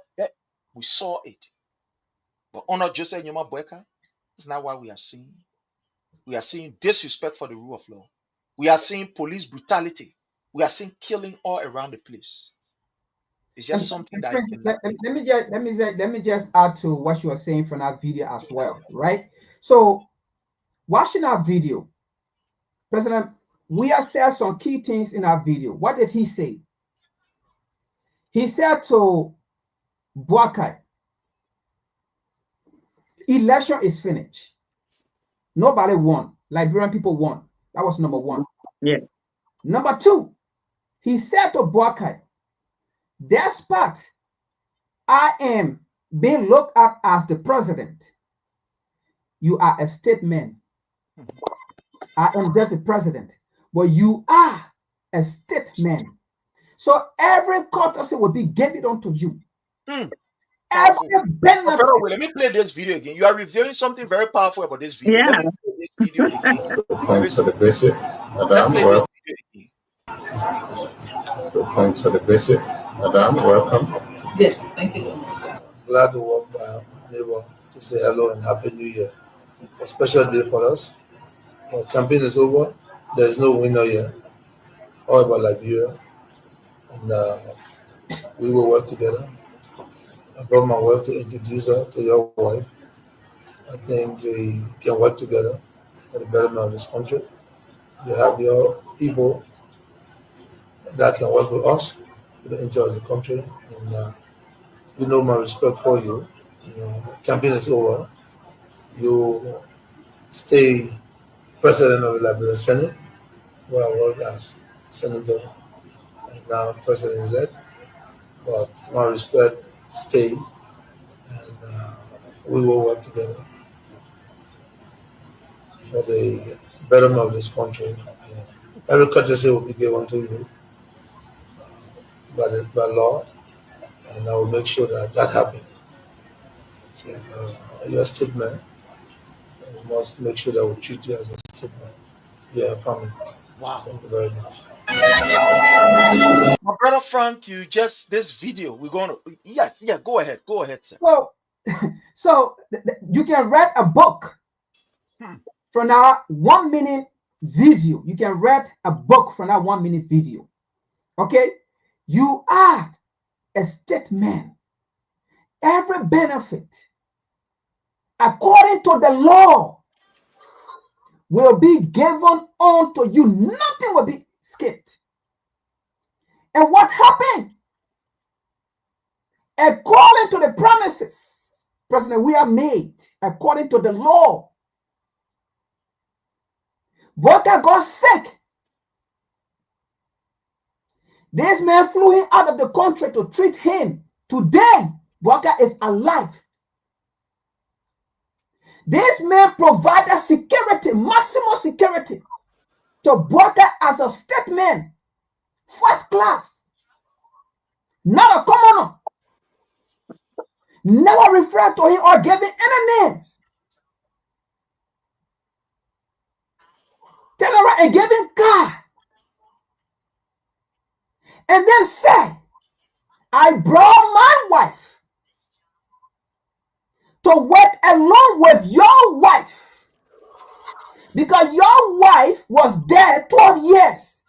We saw it. But under Joseph Nyuma BOAKAI, that's not what we are seeing. We are seeing disrespect for the rule of law. We are seeing police brutality. We are seeing killing all around the place. It's just something that let me just add to what you are saying from that video as well, right? So, watching that video, President, we have said some key things in our video. What did he say? He said to BOAKAI, election is finished. Nobody won. Liberian people won. That was number one. Yeah. Number two, he said to BOAKAI, despite I am being looked at as the president, you are a statesman. I am just the president, but you are a statesman. So every courtesy will be given unto you. Every benefit. Let me play this video again. You are revealing something very powerful about this video. Yeah. Let me play this video again. Thanks for the visit, Madam. Thanks for the visit, Madam. Welcome. Yes, thank you so much. Glad to walk by my neighbor to say hello and Happy New Year. It's a special day for us. Our campaign is over. There is no winner yet. All about Liberia. And we will work together. I brought my wife to introduce her to your wife. I think we can work together for the betterment of this country. You have your people that can work with us for the interest of the country. And you know my respect for you. Campaign is over. You stay president of the Liberia Senate, where I worked as senator and now president-elect. But my respect stays, and we will work together for the betterment of this country. Every courtesy will be given to you by law, and I will make sure that happens. So, you're a statement. We must make sure that we treat you as a statement. Yeah, family. Wow. Thank you very much. My brother Frank, this video, we're going to, yes, go ahead, sir. So, So you can read a book from that 1 minute video. You can read a book from that 1 minute video. Okay? You add a statement. Every benefit, according to the law, will be given unto you. Nothing will be skipped. And what happened? According to the promises, President, we are made according to the law. BOAKAI got sick. This man flew him out of the country to treat him. Today, BOAKAI is alive. This man provided security, maximum security, to BOAKAI as a statesman, first class, not a commoner. Never referred to him or gave him any names. Turn around and gave him car. And then said, I brought my wife to work along with your wife, because your wife was dead 12 years.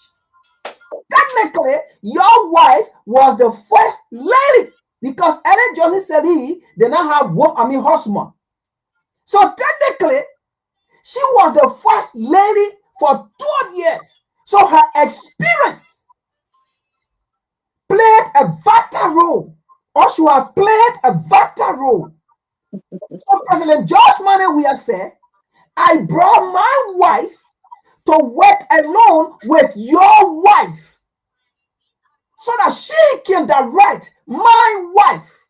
Technically, your wife was the first lady, because Ellen Johnson said he did not have husband. So technically, she was the first lady for 12 years. So her experience played a vital role, or she has played a vital role. So President George Manneh Weah said, I brought my wife to work alone with your wife, so that she can direct my wife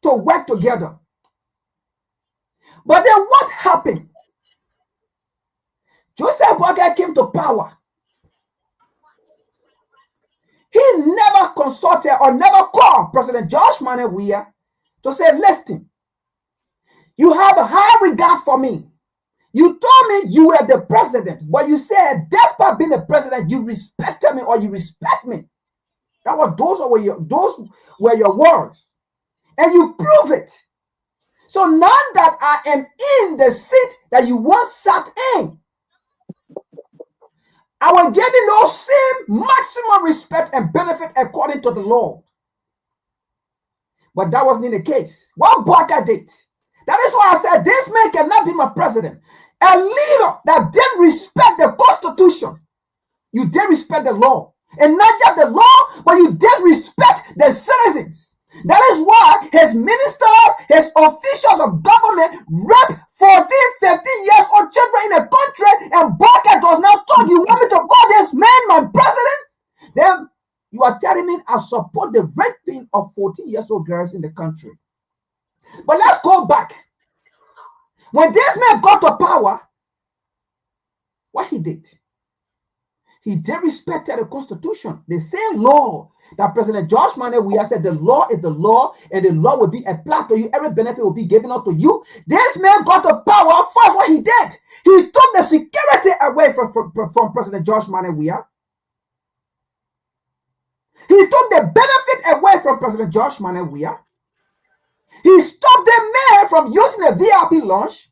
to work together. But then what happened? Joseph BOAKAI came to power. He never consulted or never called President George Manneh Weah to say, listen, you have a high regard for me. You told me you were the president, but you said, despite being the president, you respected me or you respect me. Those were your words. And you prove it. So now that I am in the seat that you once sat in, I will give you those same maximum respect and benefit according to the law. But that wasn't the case. What BOAKAI did. That is why I said this man cannot be my president. A leader that didn't respect the Constitution. You didn't respect the law. And not just the law, but you didn't respect the citizens. That is why his ministers, his officials of government rape 14, 15 years old children in the country, and BOAKAI does not talk. You want me to call this man my president? Then you are telling me I support the raping of 14 years old girls in the country. But let's go back. When this man got to power, what he did? He did respect the Constitution. The same law that President George Manneh Weah said the law is the law, and the law will be applied to you. Every benefit will be given up to you. This man got to power. First, what he did, he took the security away from President George Manneh Weah. He took the benefit away from President George Manneh Weah. He stopped the man from using a VIP lounge.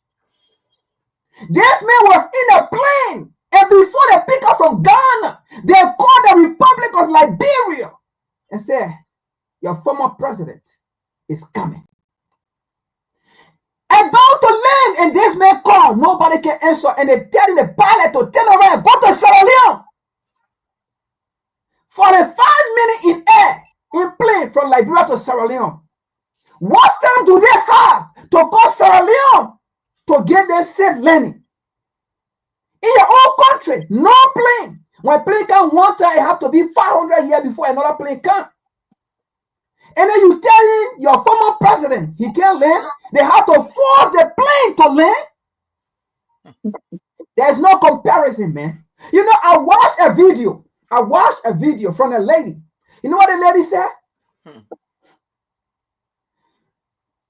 This man was in a plane, and before they pick up from Ghana, they called the Republic of Liberia and said, your former president is coming. About to land, and this man called, nobody can answer, and they tell the pilot to turn around, go to Sierra Leone. 45 minutes in air, in plane from Liberia to Sierra Leone. What time do they have to go Sierra Leone to get their safe landing? In your own country, no plane. When plane come one time, it have to be 500 years before another plane come. And then you telling your former president he can't land. They have to force the plane to land. There's no comparison, man. You know, I watched a video from a lady. You know what the lady said?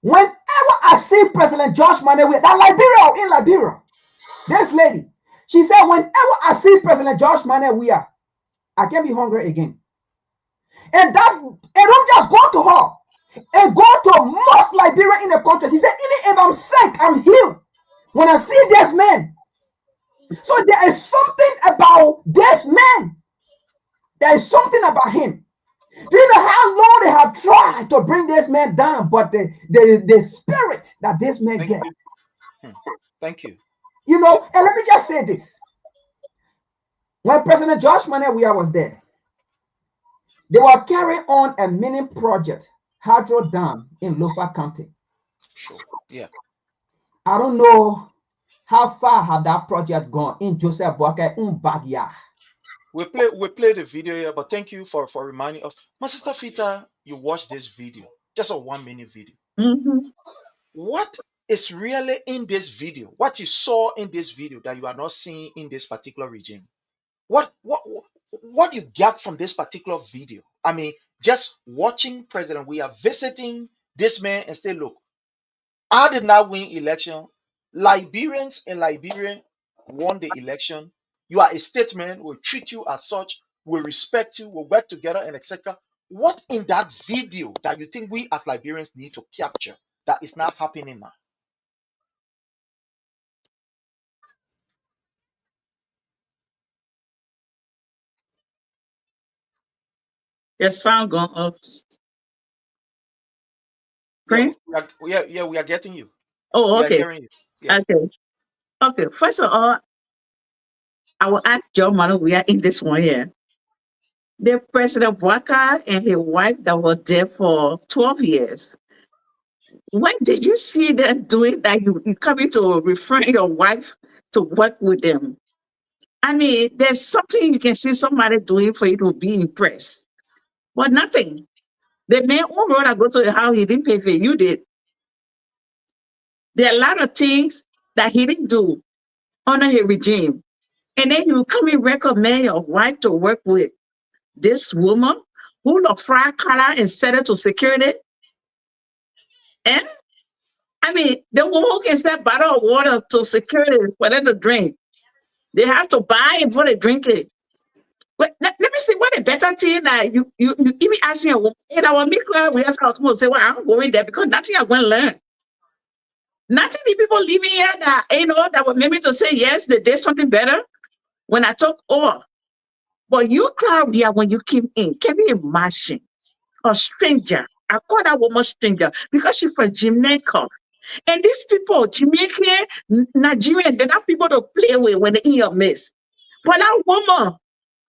Whenever I see President George Manneh Weah, in Liberia, this lady, she said, whenever I see President George Manneh Weah, I can't be hungry again. And that, it don't just go to her. and go to most Liberia in the country. He said, even if I'm sick, I'm healed when I see this man. So there is something about this man. There is something about him. Do you know how long they have tried to bring this man down? But the spirit that this man Thank gets. you. Thank you. You know, and let me just say this. When President Josh Manewia was there, they were carrying on a mini project, hydro dam in Lofa County. Sure. Yeah. I don't know how far have that project gone in Joseph BOAKAI backyard. We play the video here, but thank you for reminding us. My sister Fita, you watched this video, just a 1 minute video. What is really in this video? What you saw in this video that you are not seeing in this particular regime? What you get from this particular video? I mean, just watching President, we are visiting this man and say, look, I did not win election. Liberians and Liberian won the election. You are a statesman. We'll treat you as such. We'll respect you. We'll work together and etc. What in that video that you think we as Liberians need to capture that is not happening now? Your sound gone up. Yeah, Prince? we are getting you. Oh, We are okay. hearing you. Yeah. Okay. First of all, I will ask John Manu, we are in this one here. The President BOAKAI and his wife that was there for 12 years. When did you see them doing that? You coming to refer your wife to work with them? I mean, there's something you can see somebody doing for you to be impressed. But nothing. The man who brought to go to the house, he didn't pay for it. You did. There are a lot of things that he didn't do under his regime. And then you come and recommend your wife to work with this woman who the fry color and set it to security. And I mean, the woman who can set bottle of water to security for them to drink. They have to buy it before they drink it. But let me see what a better thing that you even asking a woman in our mikla, we ask our to say, well, I'm going there because nothing I'm going to learn. Nothing the people living here that that would make me to say yes, they did something better when I took over. But you, Claudia, when you came in, can you imagine a stranger? I call that woman stranger because she's from Jamaica. And these people, Jamaican, Nigerian, they're not people to play with when they're in your midst. But that woman,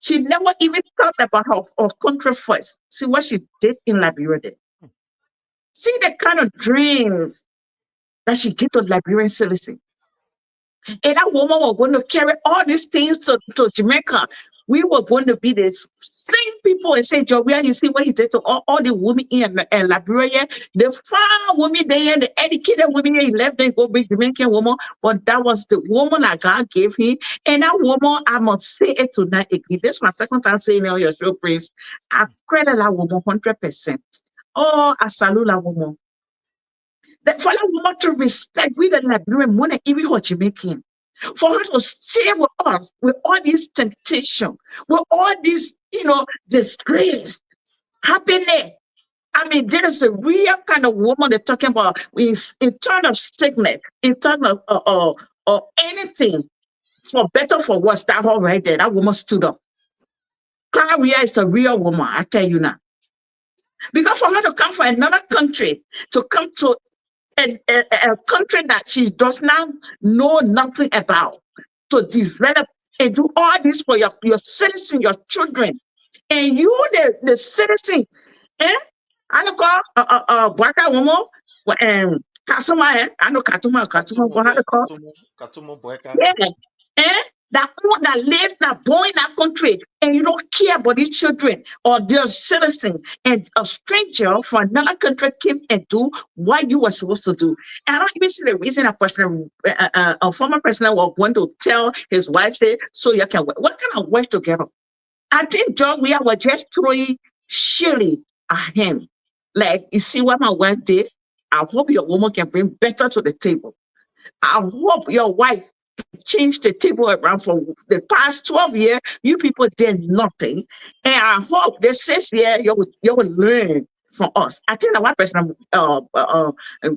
she never even thought about her country first. See what she did in Liberia. See the kind of dreams that she gave to Liberian citizens. And that woman was going to carry all these things to Jamaica. We were going to be the same people and say, Joria, you see what he did to all the women in Liberia, the fine women there, the educated women here, he left them go bring Jamaican woman, but that was the woman that God gave him. And that woman, I must say it tonight again. This is my second time saying it on your show, Prince. I credit that woman 100%. Oh, I salute that woman. That for that woman to respect we the Liberian woman, even her Jamaican. For her to stay with us with all this temptation, with all this, disgrace, happiness. I mean, there is a real kind of woman they're talking about in terms of sickness, in terms of anything, for better, for worse, that all right there, that woman stood up. Claria is a real woman, I tell you now. Because for her to come from another country, to come to a country that she does not know nothing about, to develop and do all this for your citizen, your children, and you the citizen, I know BOAKAI woman, Kasuma, I know Katuma, what how to call? Katumo BOAKAI. Yeah, that one that lives, that born in that country, and you don't care about these children or their citizen, and a stranger from another country came and do what you were supposed to do. And I don't even see the reason a former president was going to tell his wife, say, so you can work. What kind of work together? I think John, we were just throwing shilling at him. Like, you see what my wife did? I hope your woman can bring better to the table. I hope your wife change the table around. For the past 12 years. You people did nothing. And I hope this 6 year you will learn from us. I think that one person,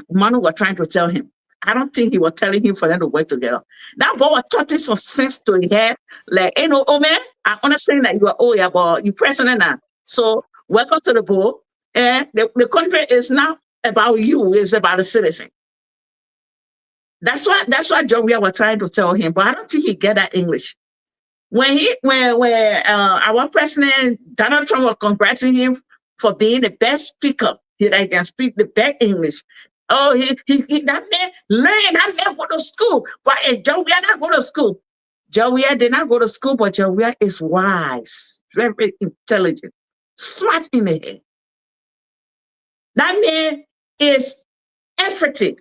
Manu was trying to tell him. I don't think he was telling him for them to work together. That boy was talking some sense to his head. Like, oh man, I understand that you are yeah, but you president now. So welcome to the board. And the country is not about you, it's about the citizen. That's what Joria was trying to tell him, but I don't think he get that English. When our president Donald Trump was congratulating him for being the best speaker, he can speak the best English. Oh, that man learned, that man go to school, but Joria not go to school. Joria did not go to school, but Joria is wise, very intelligent, smart in the head. That man is everything.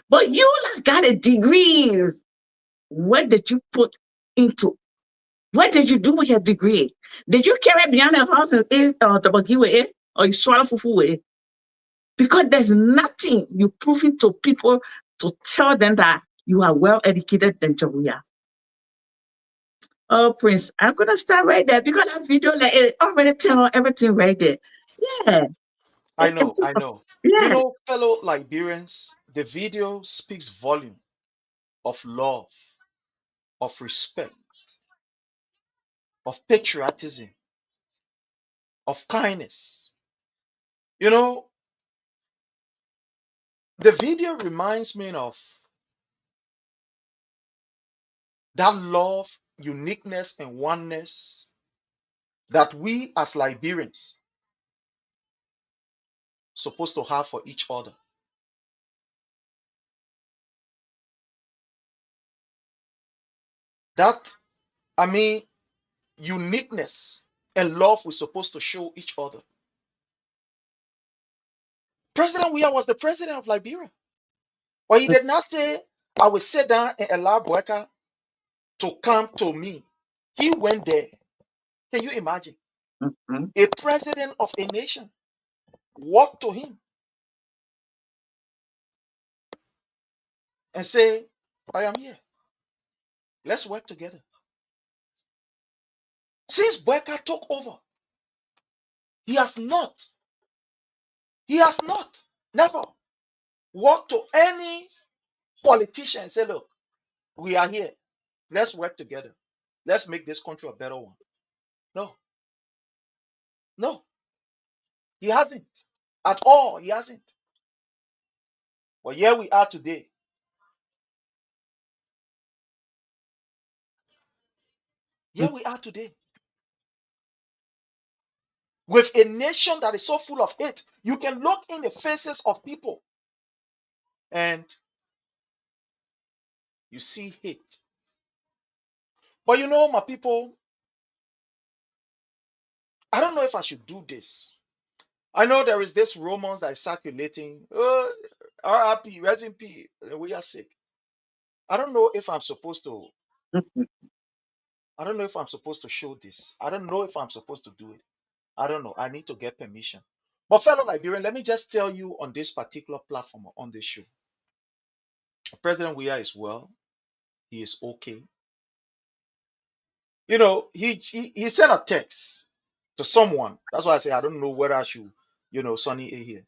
But you got a degree. What did you put into? What did you do with your degree? Did you carry beyond the house and eat or you swallow fufu? Because there's nothing you proving to people to tell them that you are well educated than Joria. Oh, Prince, I'm gonna start right there because that video it already tell everything right there. Yeah. I know. Yeah. You know, fellow Liberians, the video speaks volume of love, of respect, of patriotism, of kindness. You know, the video reminds me of that love, uniqueness, and oneness that we as Liberians supposed to have for each other. That, uniqueness and love we're supposed to show each other. President Weah was the president of Liberia. But he did not say, I will sit down and allow BOAKAI to come to me. He went there. Can you imagine? Mm-hmm. A president of a nation walked to him and say, I am here. Let's work together. Since BOAKAI took over, he has not, never walked to any politician and say, look, we are here. Let's work together. Let's make this country a better one. No, he hasn't. At all, he hasn't. But here we are today. Here we are today. With a nation that is so full of hate, you can look in the faces of people and you see hate. But you know, my people, I don't know if I should do this. I know there is this rumors that is circulating. RRP, rest in peace, we are sick. I don't know if I'm supposed to. I don't know if I'm supposed to show this. I don't know if I'm supposed to do it. I don't know. I need to get permission. But fellow Liberian, let me just tell you on this particular platform, on this show. President Weah is well. He is okay. You know, he sent a text to someone. That's why I say I don't know whether I should, Sonny A here.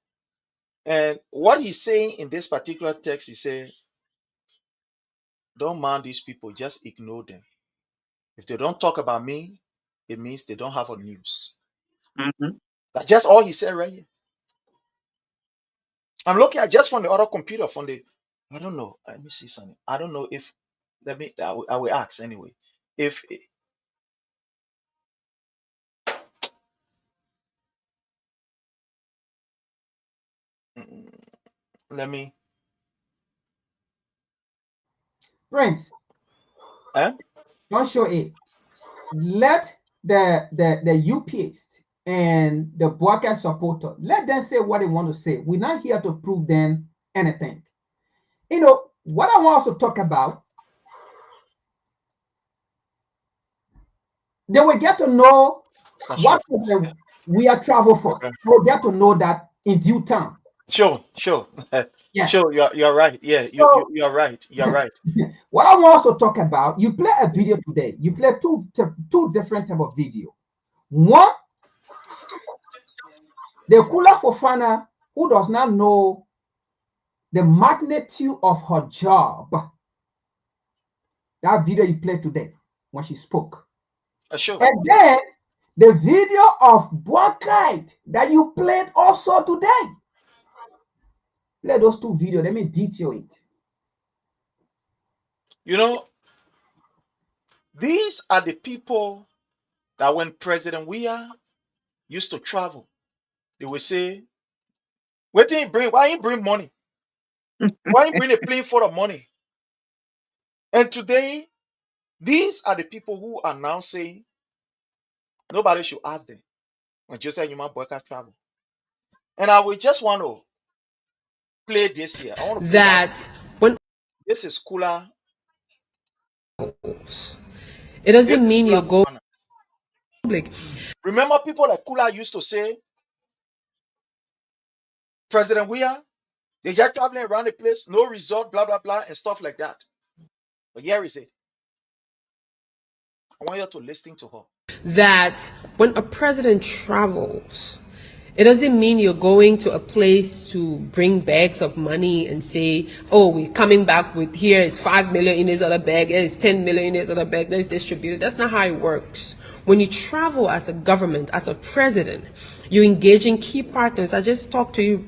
And what he's saying in this particular text, he said, don't mind these people, just ignore them. If they don't talk about me, it means they don't have a news. Mm-hmm. That's just all he said right here. I'm looking at just from the other computer, I don't know. Let me see something. I don't know if, I will ask anyway. If, let me. Prince, don't show it. Let the UPist and the BOAKAI supporter, let them say what they want to say. We're not here to prove them anything. You know, what I want us to talk about, they will get to know what we are travel for. They will get to know that in due time. Sure. Yeah. Sure, you're right. Yeah, So, you're right. You're right. What I want us to talk about, you play a video today. You play two different type of video. One The Kula Fofana, who does not know the magnitude of her job, that video you played today when she spoke. Sure. And then the video of BOAKAI that you played also today. Play those two videos. Let me detail it. You know, these are the people that when President Weah used to travel, they would say, "What do you bring? Why you bring money? Why you bring a plane full of money?" And today, these are the people who are now saying nobody should ask them when Joseph Human Boycott travel. And I will just want to play this here. I want to play that. When This is Kula. it doesn't mean you go public. Remember people like Kula used to say, President Weah, they just traveling around the place, no resort, blah, blah, blah, and stuff like that. But here is it. I want you to listen to her. That when a president travels, it doesn't mean you're going to a place to bring bags of money and say, oh, we're coming back with here is 5 million in this other bag, here is 10 million in this other bag, let's distribute it. That's not how it works. When you travel as a government, as a president, you engage in key partners. I just talked to you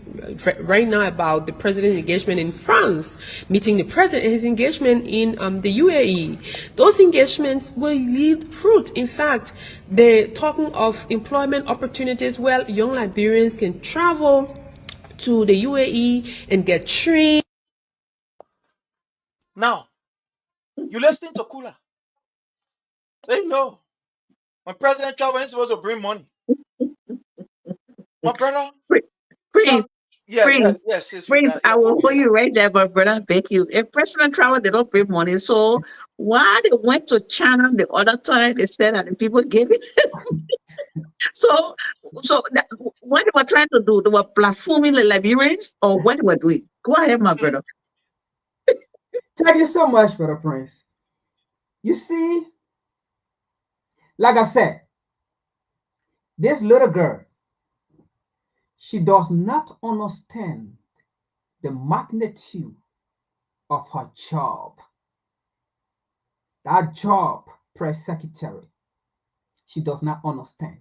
right now about the president's engagement in France, meeting the president and his engagement in the UAE. Those engagements will yield fruit. In fact, they're talking of employment opportunities where young Liberians can travel to the UAE and get trained. Now, you listening to Kula. Say no. When President travel, he's supposed to bring money. My brother. Prince, Yes, I will hold you right there, but brother, beg you. If President travel, they don't bring money. So why they went to China the other time, they said that the people gave it. so what they were trying to do, they were platforming the Liberians, or what they were doing? Go ahead, my brother. Thank you so much, Brother Prince. You see, like I said, this little girl, she does not understand the magnitude of her job. That job, press secretary, she does not understand.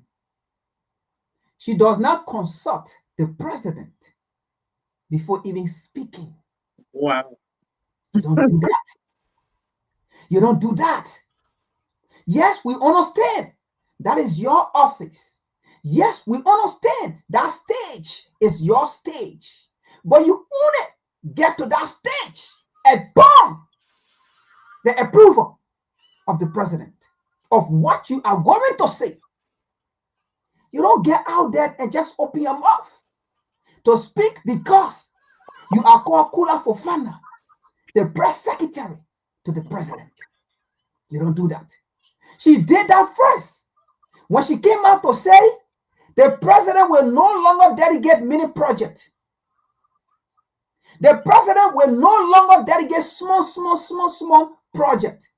She does not consult the president before even speaking. Wow. You don't do that. You don't do that. Yes, we understand that is your office. Yes, we understand that stage is your stage. But you only get to that stage upon the approval of the president of what you are going to say. You don't get out there and just open your mouth to speak because you are called Kula Fofana, the press secretary to the president. You don't do that. She did that first when she came out to say the president will no longer delegate mini projects. The president will no longer delegate small projects.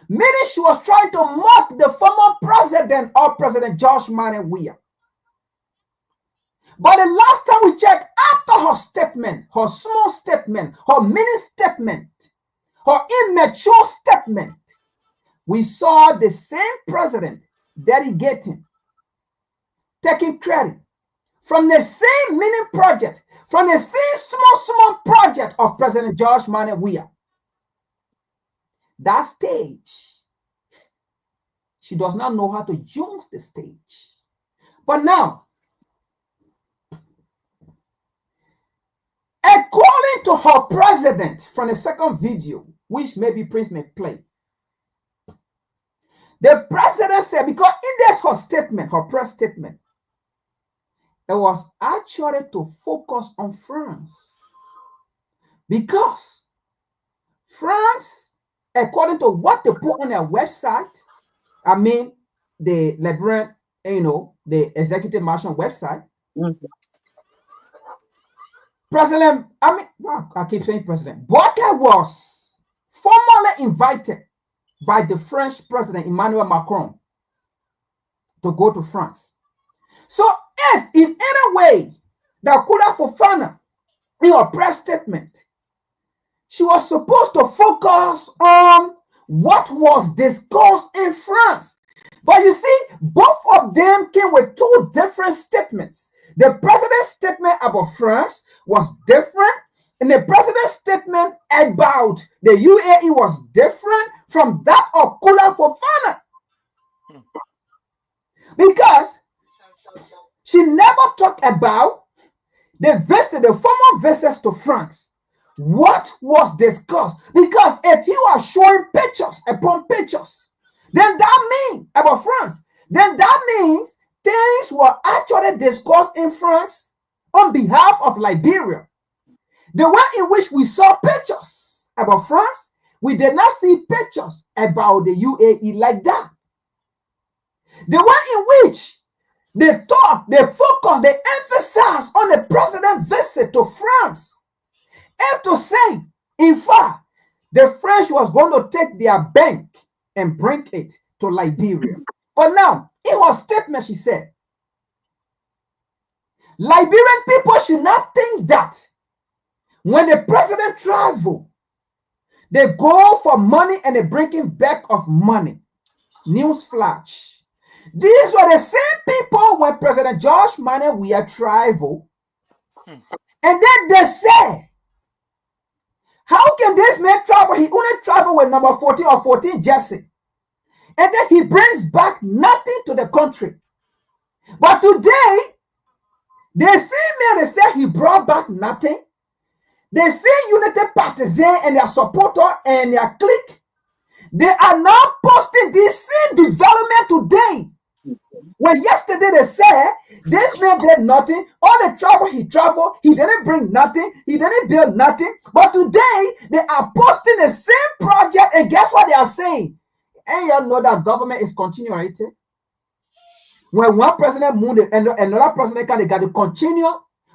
Meaning she was trying to mock the former president or President George Manuel Weah. But the last time we checked, after her statement, her small statement, her mini statement, her immature statement, we saw the same president delegating, taking credit from the same mini project, from the same small project of President George Manuel Weah. That stage, she does not know how to use the stage. But now, according to her president from the second video, which maybe Prince may play, the president said, because in this her statement, her press statement, it was actually to focus on France. Because France, according to what they put on their website, I mean, the Liberian, the executive marshal website, President, I keep saying President, BOAKAI was formally invited by the French President Emmanuel Macron to go to France. So if in any way that Kula Fofana, in her press statement, she was supposed to focus on what was discussed in France. But you see, both of them came with two different statements. The president's statement about France was different, and the president's statement about the UAE was different from that of Kula Fofana. Because she never talked about the former visits to France. What was discussed? Because if he was showing pictures upon pictures, then that means about France, then that means things were actually discussed in France on behalf of Liberia. The way in which we saw pictures about France, we did not see pictures about the UAE like that. The way in which they talk, they focus, they emphasize on the president's visit to France. If to say, in fact, the French was going to take their bank and bring it to Liberia. But now, in her statement, she said, Liberian people should not think that when the president travel, they go for money and they bring him back of money. Newsflash. These were the same people when President George Manneh Weah travel. And then they say, how can this man travel? He only travel with number 14 or 14 jersey. And then he brings back nothing to the country. But today, they see me, they say he brought back nothing. They see Unity partisan and their supporter and their clique. They are now posting this same development today. When yesterday they said this man did nothing, all the travel he traveled, he didn't bring nothing, he didn't build nothing. But today they are posting the same project, and guess what they are saying? And you all know that government is continuity. When one president moved and another president they got to continue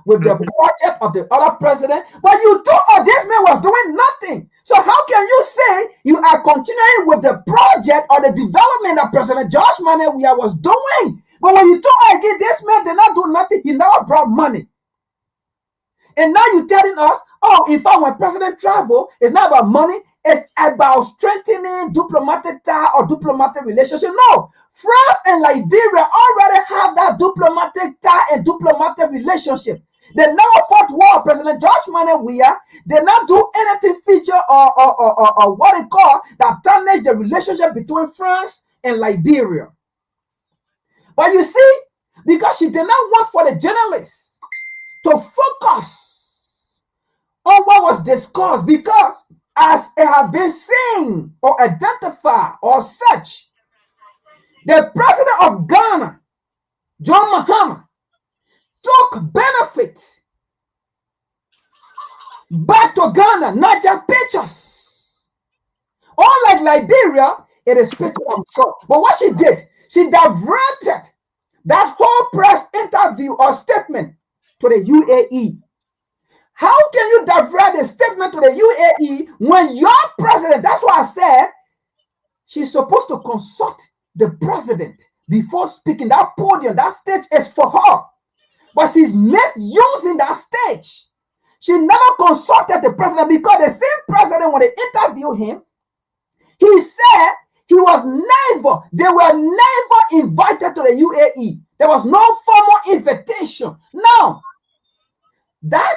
with the project of the other president. But you thought this man was doing nothing. So how can you say you are continuing with the project or the development that President George Manneh Weah was doing? But when you thought again, this man did not do nothing, he never brought money. And now you're telling us, oh, in fact, when president travel, it's not about money, it's about strengthening diplomatic tie or diplomatic relationship. No, France and Liberia already have that diplomatic tie and diplomatic relationship. They never fought war. President George Manneh Weah did not do anything feature or what they call that tarnish the relationship between France and Liberia. But you see, because she did not want for the journalists to focus on what was discussed, because as it has been seen or identified or such, the president of Ghana, John Mahama, took benefit back to Ghana, not just pictures. Unlike Liberia, it is picture of himself. But what she did, she diverted that whole press interview or statement to the UAE. How can you divert the statement to the UAE when your president, that's why I said she's supposed to consult the president before speaking. That podium, that stage is for her. But she's misusing that stage. She never consulted the president, because the same president, when they interviewed him, he said they were never invited to the UAE. There was no formal invitation. Now, that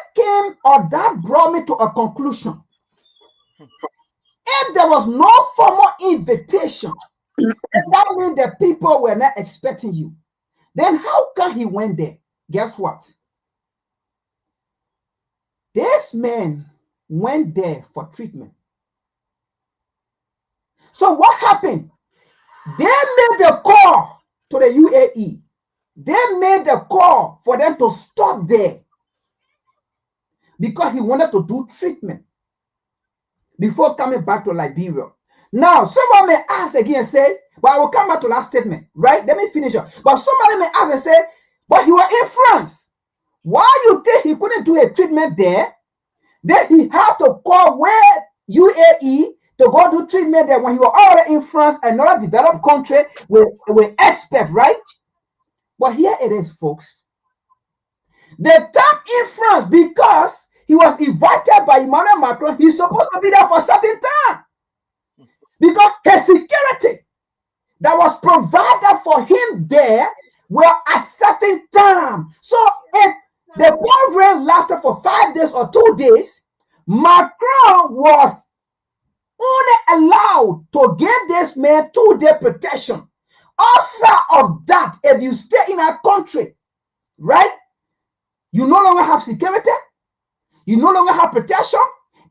brought me to a conclusion. If there was no formal invitation, that means the people were not expecting you. Then how come he went there? Guess what? This man went there for treatment. So what happened? They made the call to the UAE. They made the call for them to stop there because he wanted to do treatment before coming back to Liberia. Now, someone may ask again and say, but I will come back to that statement, right? Let me finish up. But somebody may ask and say, but you were in France. Why you think he couldn't do a treatment there? Then he had to call where UAE to go do treatment there when he was already in France, another developed country with experts, right? But here it is, folks. The time in France, because he was invited by Emmanuel Macron, he's supposed to be there for a certain time. Because his security that was provided for him there were at certain time. So if the program lasted for 5 days or 2 days, Macron was only allowed to give this man 2-day protection. Outside of that, if you stay in a country, right, you no longer have security, you no longer have protection,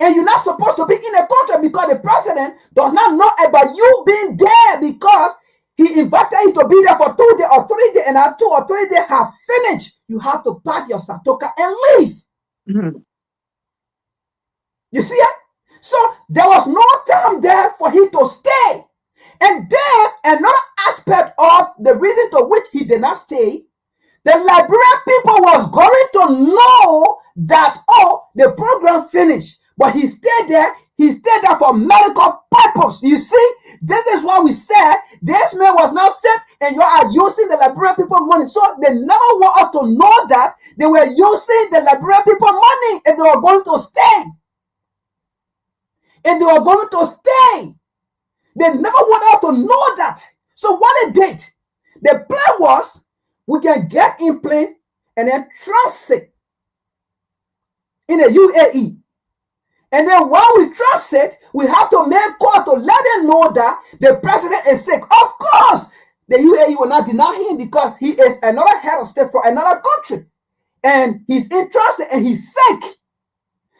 and you're not supposed to be in a country because the president does not know about you being there because he invited you to be there for 2 days or 3 days, and at 2 or 3 days have finished. You have to pack your satoka and leave. Mm-hmm. You see it? So there was no time there for him to stay. And then another aspect of the reason to which he did not stay, the Liberian people was going to know that, oh, the program finished. But he stayed there. He stayed there for medical purpose. You see, this is why we said this man was not fit and you are using the Liberian people money. So they never want us to know that they were using the Liberian people money if they were going to stay. And they were going to stay. They never want us to know that. So what they did, the plan was we can get in plane and then transit in the UAE. And then while we transit, we have to make call to let them know that the president is sick. Of course, the UAE will not deny him because he is another head of state for another country. And he's in transit and he's sick.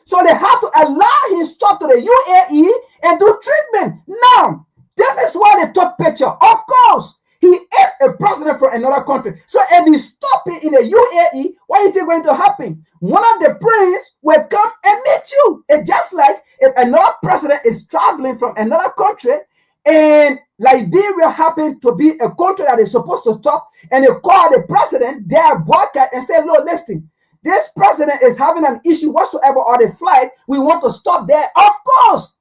So they have to allow him to stop to the UAE and do treatment. Now, this is why they took picture. Of course, he is a president for another country. So if he stop it in the UAE, what is going to happen? One of the prince will come and meet you. It's just like if another president is traveling from another country and Liberia happened to be a country that is supposed to stop, and they call the president there, BOAKAI, and say, look, listen, this president is having an issue whatsoever on the flight. We want to stop there. Of course.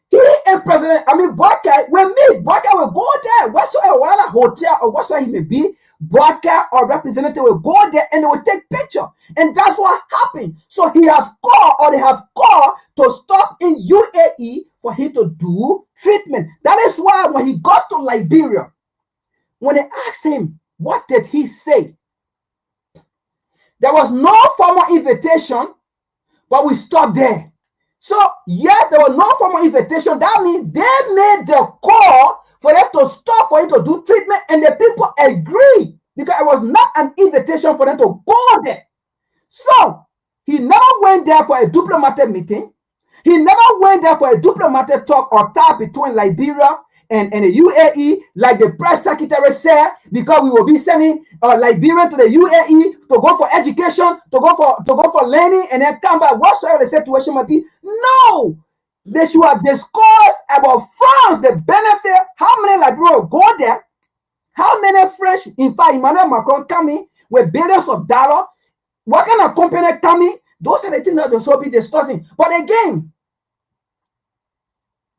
He and BOAKAI will meet. BOAKAI will go there. Whatsoever, whether hotel or whatsoever he may be, BOAKAI or representative will go there and they will take picture. And that's what happened. So he have called, or they have called to stop in UAE for him to do treatment. That is why when he got to Liberia, when they asked him, what did he say? There was no formal invitation, but we stopped there. So, yes, there was no formal invitation. That means they made the call for them to stop, for him to do treatment, and the people agreed because it was not an invitation for them to go there. So, he never went there for a diplomatic meeting. He never went there for a diplomatic talk or talk between Liberia and the UAE, like the press secretary said, because we will be sending Liberian to the UAE to go for education, to go for learning, and then come back, whatsoever the situation might be. No, they should have discussed about France, the benefit, how many Liberians will go there, how many French, in fact, Emmanuel Macron coming with billions of dollars, what kind of company coming. Those are the things that they should be discussing. But again,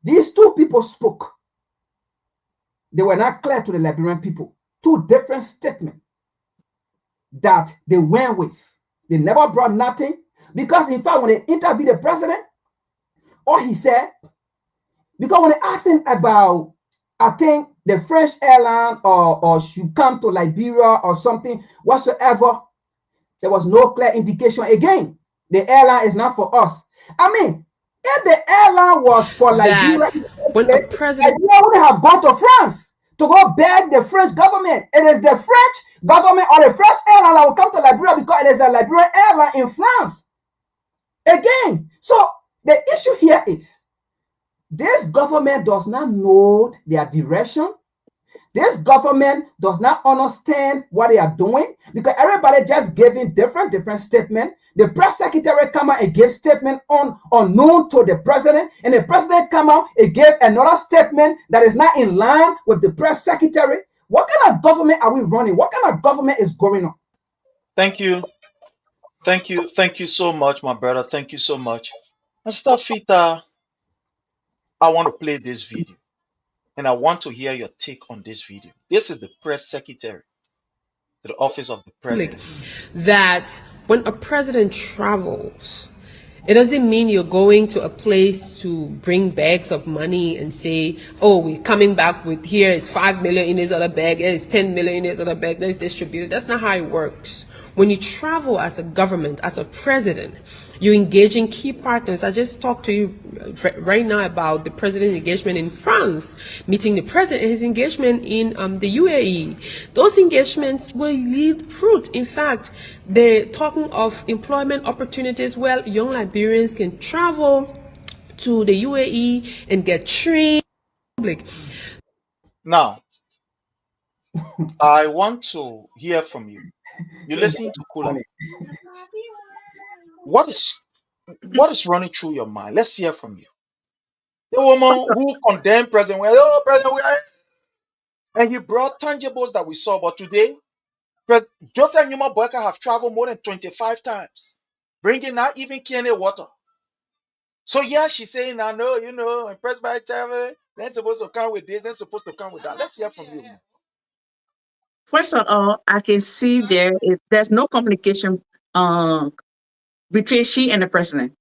these two people spoke. They were not clear to the Liberian people. Two different statements that they went with. They never brought nothing. Because in fact, when they interviewed the president, all he said, because when they asked him about, I think the French airline or should come to Liberia or something whatsoever, there was no clear indication. Again, the airline is not for us. I mean, if the airline was for Liberia, when a president would have gone to France to go beg the French government. It is the French government or the French airline that will come to Liberia because it is a Liberian airline in France. Again, so the issue here is this government does not know their direction. This government does not understand what they are doing because everybody just giving different statements. The press secretary come out and give statement unknown to the president, and the president come out and give another statement that is not in line with the press secretary. What kind of government are we running? What kind of government is going on? Thank you. Thank you. Thank you so much, my brother. Thank you so much. Mr. Fita, I want to play this video and I want to hear your take on this video. This is the press secretary to the office of the president. That when a president travels, it doesn't mean you're going to a place to bring bags of money and say, oh, we're coming back with, here is 5 million in this other bag, here is 10 million in this other bag, let's distribute it. That's not how it works. When you travel as a government, as a president, you engage in key partners. I just talked to you right now about the president's engagement in France, meeting the president and his engagement in the UAE. Those engagements will yield fruit. In fact, they're talking of employment opportunities where young Liberians can travel to the UAE and get trained. Now, I want to hear from you. You're listening to Kula. What is running through your mind? Let's hear from you. The woman who condemned President, well, oh, President, and he brought tangibles that we saw. But today, Joseph Numa BOAKAI have traveled more than 25 times, bringing not even Kenny water. So yeah, she's saying, I know, impressed by travel. They're supposed to come with this, they're supposed to come with that. Let's hear from you. First of all, I can see there's no communication between she and the president.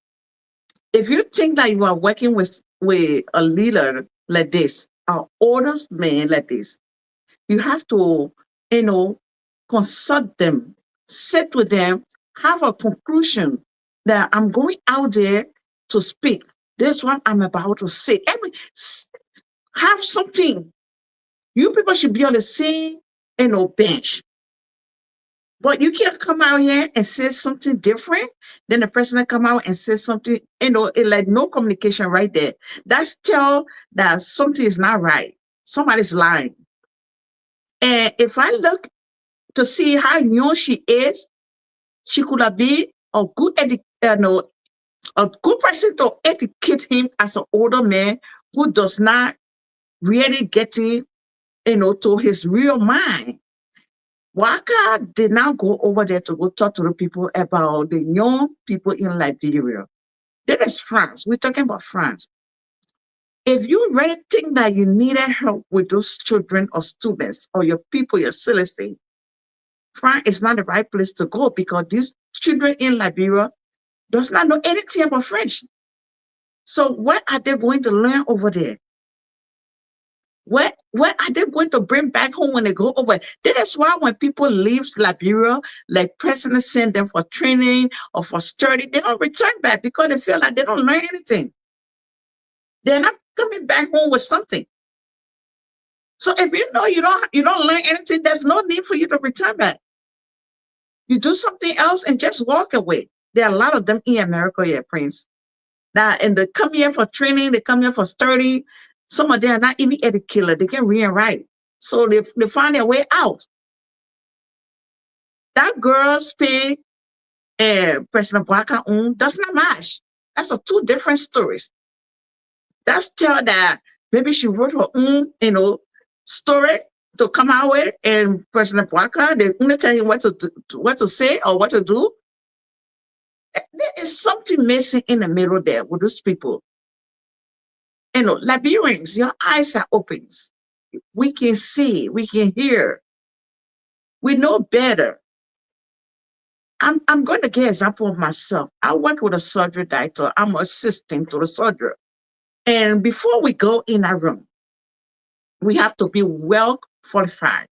If you think that you are working with a leader like this, an oldest man like this, you have to, consult them, sit with them, have a conclusion that I'm going out there to speak. This is what I'm about to say. Have something. You people should be on the same, bench. But you can't come out here and say something different. Then the president come out and say something, like no communication right there. That's tell that something is not right. Somebody's lying. And if I look to see how young she is, she could have been a good a good person to educate him as an older man who does not really get in, to his real mind. BOAKAI did not go over there to go talk to the people about the young people in Liberia. That is France. We're talking about France. If you really think that you needed help with those children or students or your people, your citizens, France is not the right place to go because these children in Liberia does not know anything about French. So what are they going to learn over there? What are they going to bring back home when they go over? That is why when people leave Liberia, like president send them for training or for study, they don't return back because they feel like they don't learn anything. They're not coming back home with something. So if you know you don't learn anything, there's no need for you to return back. You do something else and just walk away. There are a lot of them in America here, Prince. And they come here for training, they come here for study. Some of them are not even educated. They can read and write. So they find their way out. That girl's pay and President BOAKAI own does not match. That's two different stories. That's tell that maybe she wrote her own, story to come out with, and President BOAKAI, they only tell him what to say or what to do. There is something missing in the middle there with those people. Liberians, your eyes are open. We can see, we can hear. We know better. I'm going to give an example of myself. I work with a surgery doctor. I'm assisting to the surgery. And before we go in that room, we have to be well fortified,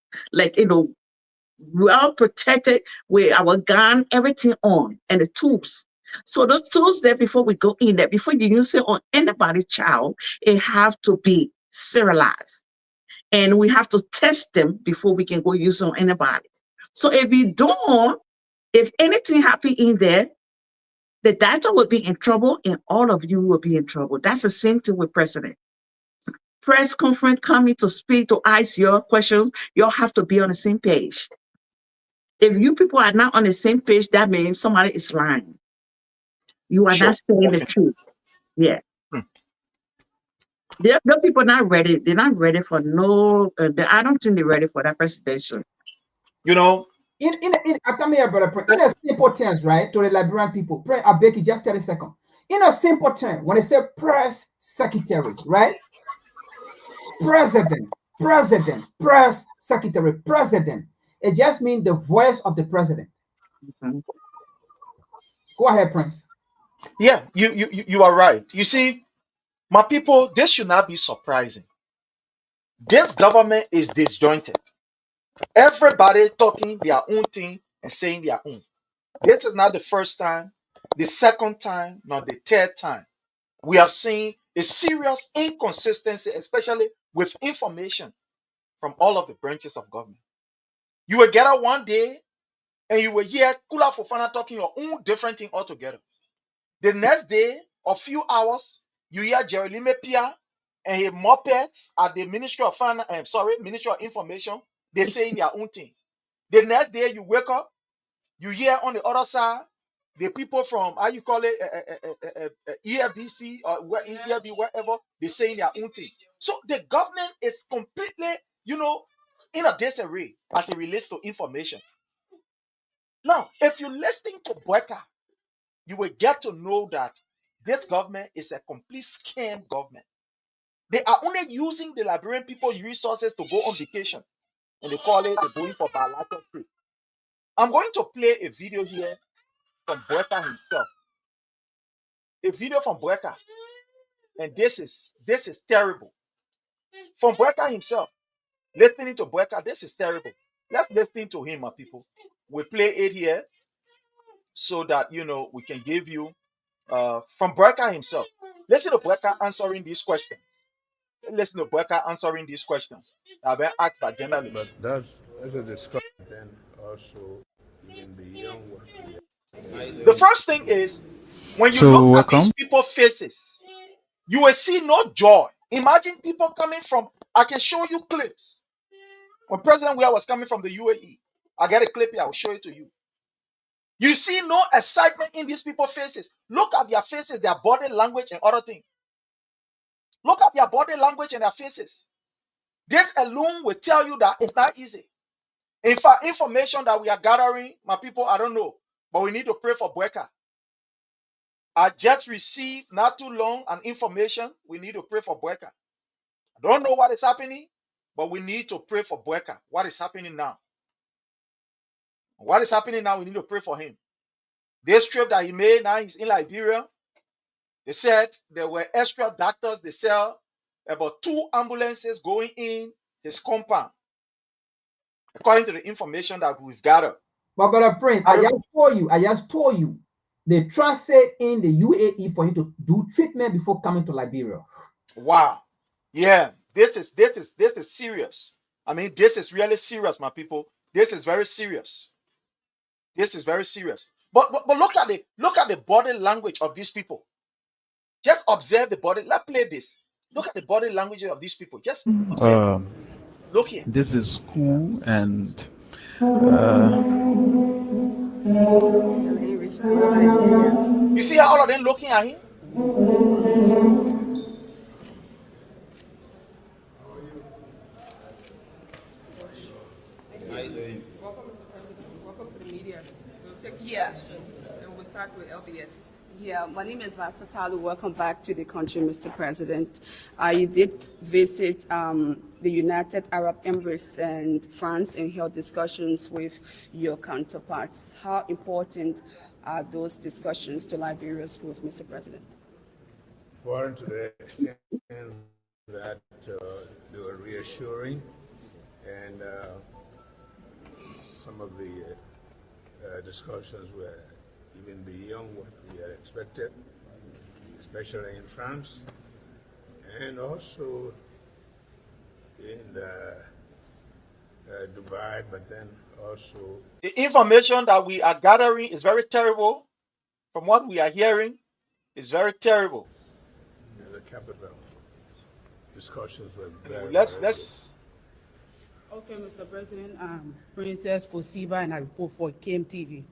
well protected with our gun, everything on, and the tools. So those tools there, before we go in there, before you use it on anybody's child, it have to be serialized. And we have to test them before we can go use it on anybody. So if anything happen in there, the doctor will be in trouble and all of you will be in trouble. That's the same thing with president. Press conference coming to speak, to ask your questions, you all have to be on the same page. If you people are not on the same page, that means somebody is lying. You are not saying the truth. Yeah. The people not ready. They're not ready for I don't think they're ready for that presidential. I come here, brother. In a simple terms, right, to the Liberian people, I beg you, just 30 seconds. In a simple term, when they say press secretary, right? President, press secretary, president. It just means the voice of the president. Go ahead, Prince. Yeah, you are right. You see, my people, this should not be surprising. This government is disjointed. Everybody talking their own thing and saying their own. This is not the first time, the second time, nor the third time. We have seen a serious inconsistency, especially with information from all of the branches of government. You will get out one day and you will hear Kula Fofana talking your own different thing altogether. The next day, or few hours, you hear Jeremy Pia and his Muppets at the Ministry of Ministry of Information, they saying their own thing. The next day you wake up, you hear on the other side, the people from, how you call it, EFBC or EFB, wherever, they saying their own thing. So the government is completely, in a disarray as it relates to information. Now, if you listen to BOAKAI, you will get to know that this government is a complete scam government. They are only using the Liberian people's resources to go on vacation, and they call it the going for bilateral trip. I'm going to play a video here from BOAKAI himself. A video from BOAKAI, and this is terrible. From BOAKAI himself, listening to BOAKAI, this is terrible. Let's listen to him, my people. We play it here so that we can give you from BOAKAI himself. Listen to BOAKAI answering these questions. Listen to BOAKAI answering these questions that have been asked by journalists. But that's a discussion then also even beyond what we are. The first thing is, when you So look at welcome. these people's faces, you will see no joy. Imagine people coming from, I can show you clips. When President Weah was coming from the UAE, I get a clip here, I will show it to you. You see no excitement in these people's faces. Look at their faces, their body language and other things. Look at their body language and their faces. This alone will tell you that it's not easy. In fact, information that we are gathering, my people, I don't know, but we need to pray for BOAKAI. I just received not too long an information. We need to pray for BOAKAI. I don't know what is happening, but we need to pray for BOAKAI. What is happening now? What is happening now? We need to pray for him. This trip that he made, now he's in Liberia. They said there were extra doctors. They said about 2 ambulances going in his compound, according to the information that we've gathered. But Brother Prince, I just told you, they transit in the UAE for him to do treatment before coming to Liberia. Wow. Yeah, this is serious. I mean, this is really serious, my people. This is very serious. This is very serious. But look at the body language of these people. Just observe the body. Let's play this. Look at the body language of these people. Just observe. Look here. This is school and you see how all of them looking at him? Welcome to the media. Yeah. And we'll start with LBS. Yeah, my name is Master Talu. Welcome back to the country, Mr. President. You did visit the United Arab Emirates and France and held discussions with your counterparts. How important are those discussions to Liberia's growth, Mr. President? important to the extent that they were reassuring, and some of the discussions were even beyond what we had expected, especially in France, and also in Dubai, but then also... The information that we are gathering is very terrible. From what we are hearing, it's very terrible. In the capital, discussions were very, Let's Okay, Mr. President, Princess Kosiba, and I report for KMTV.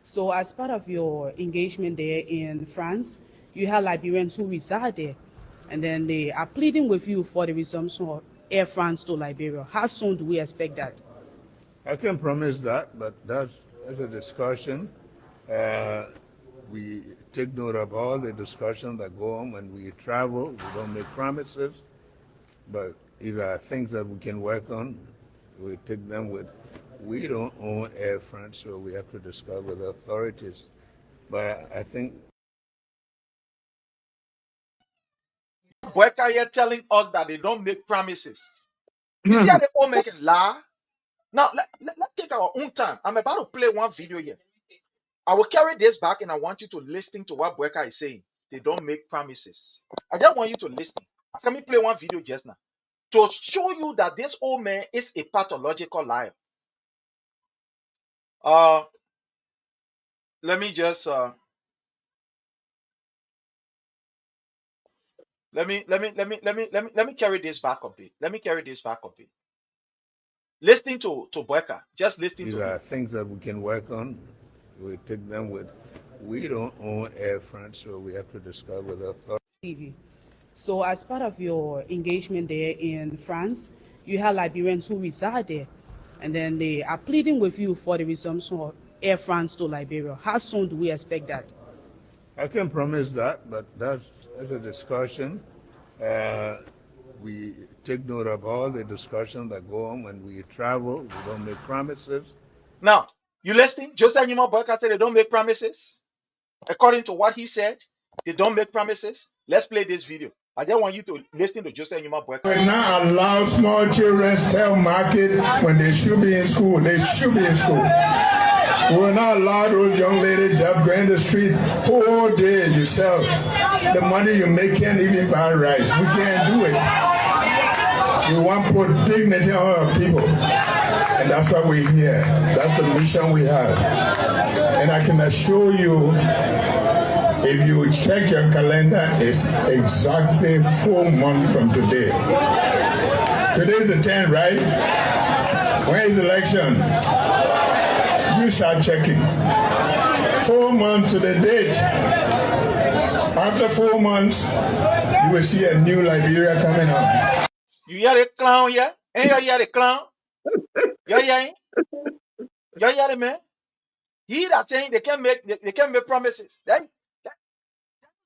So as part of your engagement there in France, you have Liberians who reside there, and then they are pleading with you for the resumption of Air France to Liberia. How soon do we expect that? I can promise that, but that's a discussion. We take note of all the discussions that go on when we travel. We don't make promises, but if there are things that we can work on, we take them with we don't own Air France, so we have to discuss with authorities. But I think BOAKAI here telling us that they don't make promises. You see how they all make it lie? Now, let's take our own time. I'm about to play one video here. I will carry this back and I want you to listen to what BOAKAI is saying. They don't make promises. I just want you to listen. Can we play one video just now to show you that this old man is a pathological liar? Let me just let me carry this back a bit. Let me carry this back a bit. Listening to BOAKAI, just listening these to are him. things that we can work on. We take them with. We don't own Air France, so we have to discuss with authorities. So as part of your engagement there in France, you have Liberians who reside there, and then they are pleading with you for the resumption of Air France to Liberia. How soon do we expect that? I can promise that, but that's a discussion. We take note of all the discussions that go on when we travel. We don't make promises. Now, you listening? Joseph Newman BOAKAI said they don't make promises. According to what he said, they don't make promises. Let's play this video. I just want you to listen to Joseph Newman BOAKAI. We now allow small children to tell market when they should be in school. They should be in school. We will not allow those young ladies to go in the street whole day yourself. The money you make can't even buy rice. We can't do it. We want to put dignity on our people. And that's why we're here. That's the mission we have. And I can assure you, if you check your calendar, it's exactly 4 months from today. Today's the 10th, right? When is the election? You start checking. 4 months to the date. After 4 months, you will see a new Liberia coming up. You hear the clown here? Ain't you hear the clown? You hear the man? He that saying they can't make promises. That's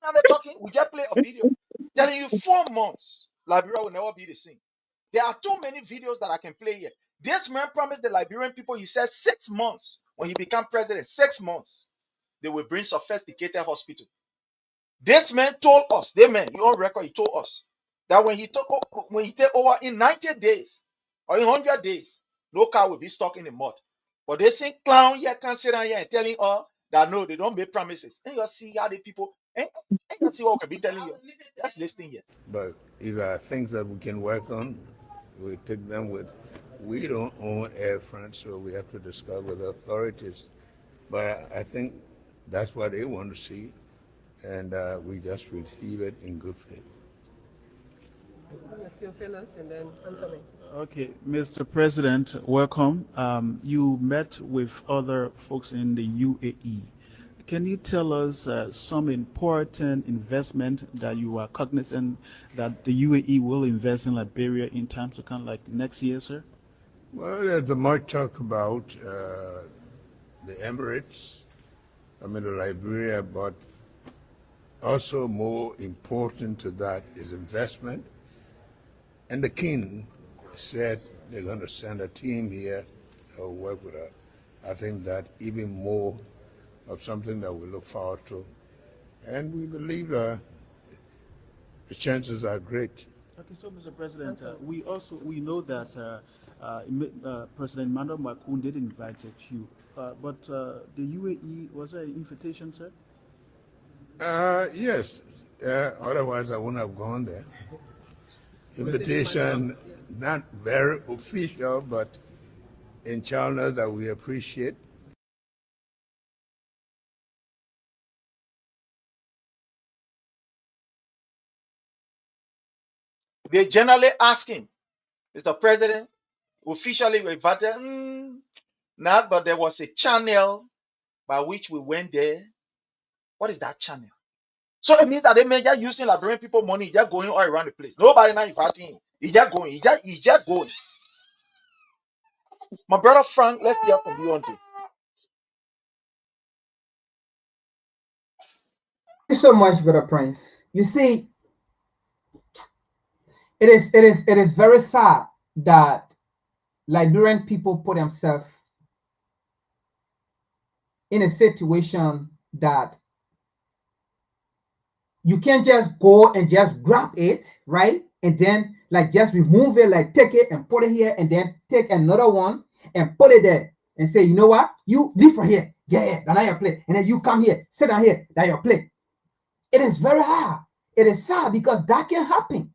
now they're talking. We just play a video telling you 4 months Liberia will never be the same. There are too many videos that I can play here. This man promised the Liberian people, he said 6 months when he became president, 6 months, they will bring sophisticated hospital. This man told us, you on record, he told us that when he take over in 90 days or in 100 days, no car will be stuck in the mud. But they say clown here can't sit down here and telling us that no, they don't make promises. And you see how the people, and you see what we can be telling you. Just listening here. But if there are things that we can work on, we take them with. We don't own Air France, so we have to discuss with authorities. But I think that's what they want to see, and we just receive it in good faith. And then Anthony. Okay, Mr. President, welcome. You met with other folks in the UAE. Can you tell us some important investment that you are cognizant that the UAE will invest in Liberia in times to come, like next year, sir? Well, there's much talk about the Emirates, the Liberia, but also more important to that is investment. And the king said they're going to send a team here that will work with us. I think that even more of something that we look forward to. And we believe the chances are great. Okay, so Mr. President, we know that President Emmanuel Macron did invite you, but the UAE, was there an invitation, sir? Yes, otherwise I wouldn't have gone there. Invitation, not very official, but in China that we appreciate. They generally ask him, Mr. President, officially we invited, not, but there was a channel by which we went there. What is that channel? So it means that they may just using Liberian people money, just going all around the place. Nobody now inviting him. He's just going. He's just going. My brother Frank, let's hear from you on this. Thank you so much, Brother Prince. You see, it is very sad that Liberian people put themselves in a situation that you can't just go and just grab it, right? And then like just remove it, like take it and put it here, and then take another one and put it there and say, you know what? You leave from here. Yeah, now your plate. And then you come here, sit down here, now your plate. It is very hard. It is sad because that can happen.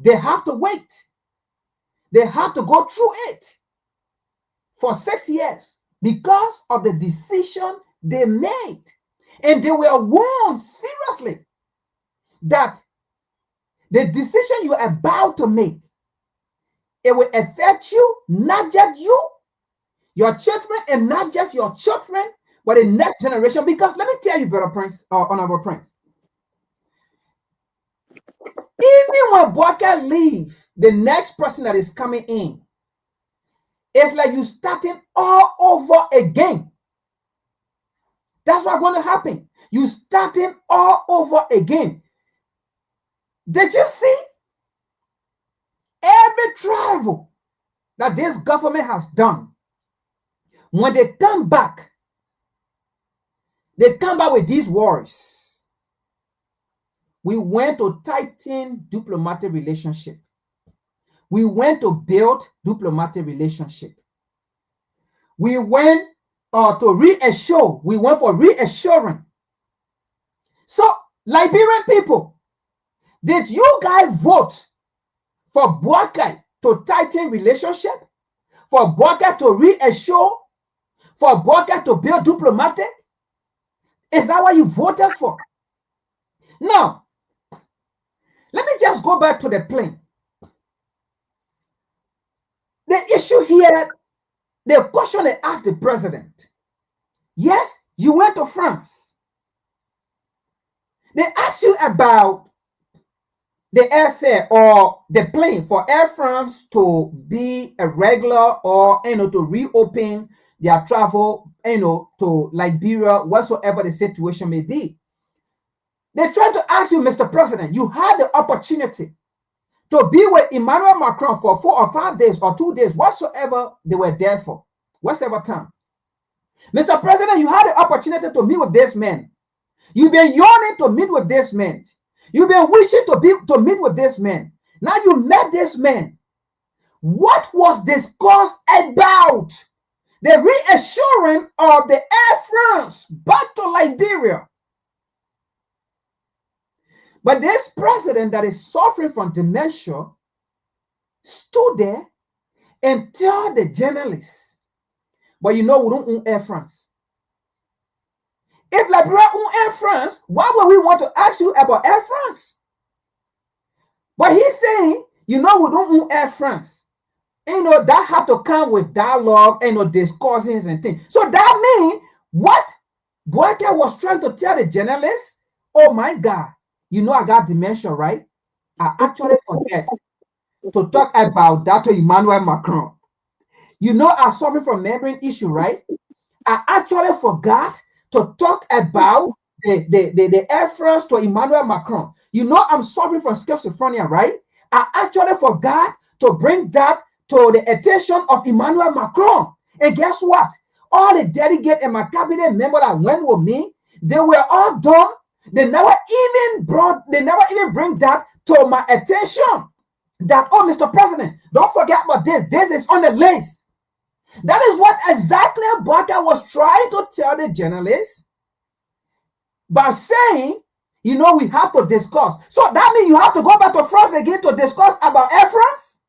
They have to wait. They have to go through it for 6 years because of the decision they made. And they were warned seriously that the decision you are about to make, it will affect you, not just you, your children, and not just your children, but the next generation. Because let me tell you, Brother Prince, or Honorable Prince, even when BOAKAI leave, the next person that is coming in, it's like you starting all over again. That's what's going to happen. You starting all over again. Did you see every travel that this government has done? When they come back with these words. We went to tighten diplomatic relationship. We went to build diplomatic relationship. We went to reassure. We went for reassuring. So, Liberian people, did you guys vote for BOAKAI to tighten relationship? For BOAKAI to reassure? For BOAKAI to build diplomatic? Is that what you voted for? Now, let me just go back to the plane. The issue here, the question they asked the president. Yes, you went to France. They asked you about the airfare or the plane for Air France to be a regular or to reopen their travel to Liberia, whatsoever the situation may be. They tried to ask you, Mr. President, you had the opportunity to be with Emmanuel Macron for 4 or 5 days or 2 days, whatsoever they were there for, whatsoever time. Mr. President, you had the opportunity to meet with this man. You've been yearning to meet with this man. You've been wishing to meet with this man. Now you met this man. What was discussed about? The reassuring of the Air France back to Liberia. But this president that is suffering from dementia stood there and told the journalists, but you know we don't own Air France. If Liberia own Air France, why would we want to ask you about Air France? But he's saying, you know we don't own Air France. That have to come with dialogue and discussions and things. So that means what BOAKAI was trying to tell the journalists, oh my God, I got dementia, right? I actually forget to talk about that to Emmanuel Macron. I'm suffering from membrane issue, right? I actually forgot to talk about the Air France to Emmanuel Macron. I'm suffering from schizophrenia, right? I actually forgot to bring that to the attention of Emmanuel Macron. And guess what? All the delegates and my cabinet members that went with me, they were all done. They never even bring that to my attention. That, oh, Mr. President, don't forget about this. This is on the list. That is what exactly BOAKAI was trying to tell the journalists by saying, we have to discuss. So that means you have to go back to France again to discuss about Air France?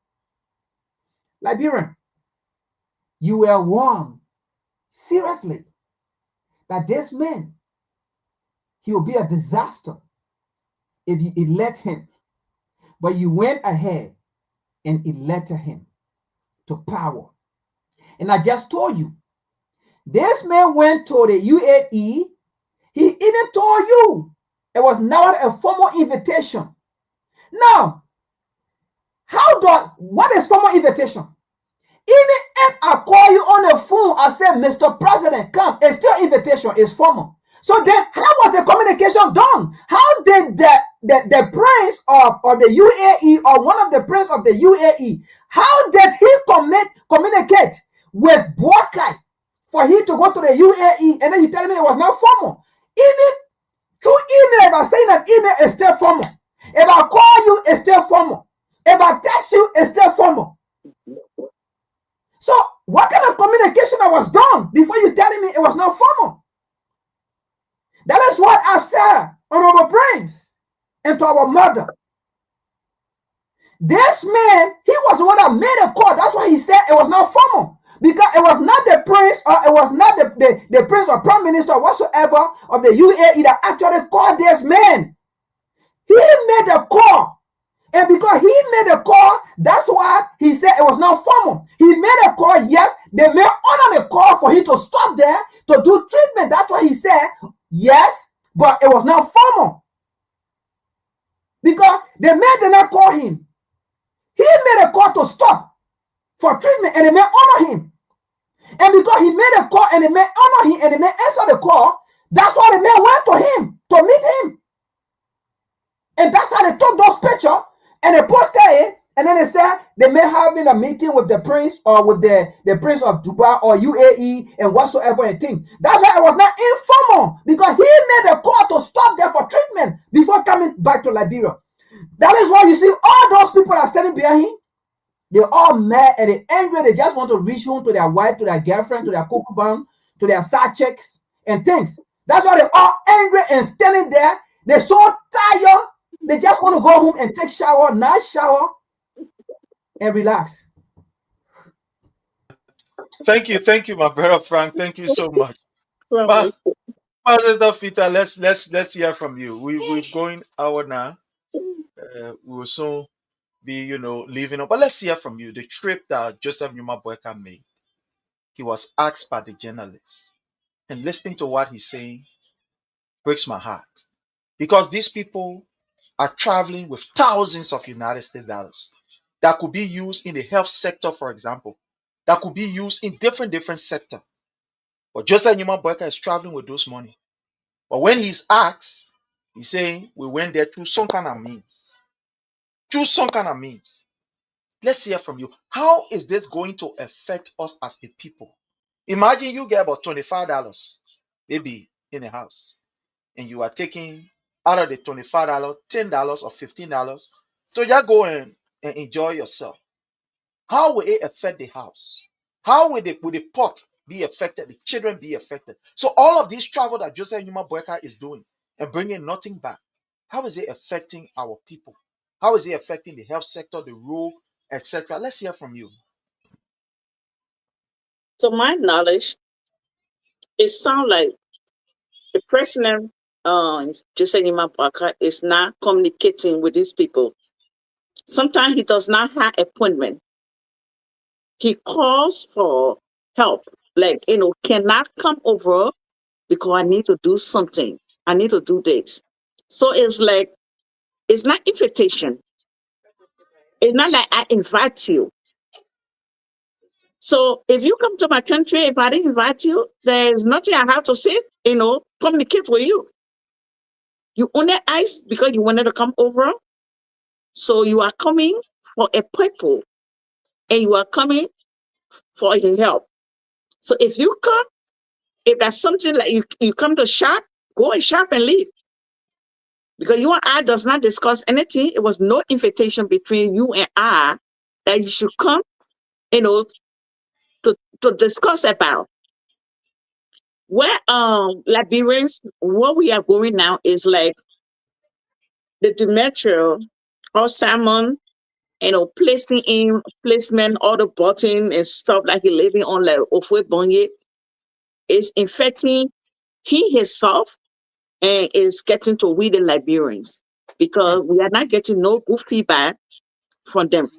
Liberian, you were warned seriously that this man, he will be a disaster if you elect him. But you went ahead and elected him to power. And I just told you, this man went to the UAE. He even told you it was not a formal invitation. Now, what is formal invitation? Even if I call you on the phone and say, Mr. President, come, it's still invitation, it's formal. So then, how was the communication done? How did the prince of the UAE or one of the prince of the UAE, how did he communicate with BOAKAI for him to go to the UAE, and then you tell me it was not formal. Even through email, if I send an email, it's still formal. If I call you, it's still formal. If I text you, it's still formal. So what kind of communication that was done before you telling me it was not formal? That is what I said on our brains and to our mother. This man, he was the one that made a call. That's why he said it was not formal. Because it was not the prince, or it was not the prince or prime minister or whatsoever of the UAE that actually called this man. He made a call. And because he made a call, that's why he said it was not formal. He made a call, yes, they may honor the call for him to stop there to do treatment. That's why he said, yes, but it was not formal. Because the man did not call him. He made a call to stop for treatment, and the man honor him. And because he made a call and the man honor him and the man answered the call, that's why the man went to him to meet him. And that's how they took those pictures and they posted it. And then they said they may having a meeting with the prince or with the prince of Dubai or UAE and whatsoever and thing. That's why it was not informal, because he made a call to stop there for treatment before coming back to Liberia. That is why you see all those people that are standing behind him. They're all mad and they're angry. They just want to reach home to their wife, to their girlfriend, to their concubine, to their side chicks and things. That's why they're all angry and standing there. They're so tired. They just want to go home and take shower, nice shower, and relax. Thank you, my brother Frank. Thank you so much. My sister Peter, let's hear from you. We're going out now. We will soon be, leaving up. But let's hear from you. The trip that Joseph Numa Boyka made. He was asked by the journalists. And listening to what he's saying breaks my heart. Because these people are traveling with thousands of United States dollars that could be used in the health sector, for example, that could be used in different sectors. But Joseph Numa Boyka is traveling with those money. But when he's asked, he's saying we went there through some kind of means. Through some kind of means. Let's hear from you. How is this going to affect us as a people? Imagine you get about $25 maybe in a house, and you are taking out of the $25, $10 or $15 to just go and enjoy yourself. How will it affect the house? How will the pot be affected? The children be affected? So all of this travel that Joseph Numa Boyka is doing and bringing nothing back, how is it affecting our people? How is it affecting the health sector, the road, etc.? Let's hear from you. To my knowledge, it sounds like the president, Joseph Nima Boakai, is not communicating with these people. Sometimes he does not have appointment. He calls for help, like, cannot come over because I need to do something. I need to do this. So it's like, it's not invitation. It's not like I invite you. So if you come to my country, if I didn't invite you, there's nothing I have to say, communicate with you. You only asked because you wanted to come over. So you are coming for a people and you are coming for your help. So if you come, if there's something like you come to shop, go and shop and leave. Because you and I does not discuss anything. It was no invitation between you and I that you should come, to discuss about. Where Liberians, what we are going now is like the Demetrio or salmon, placement, all the button and stuff like he living on like Ofwe Bonye is infecting he himself and is getting to we the Liberians because we are not getting no good feedback from them.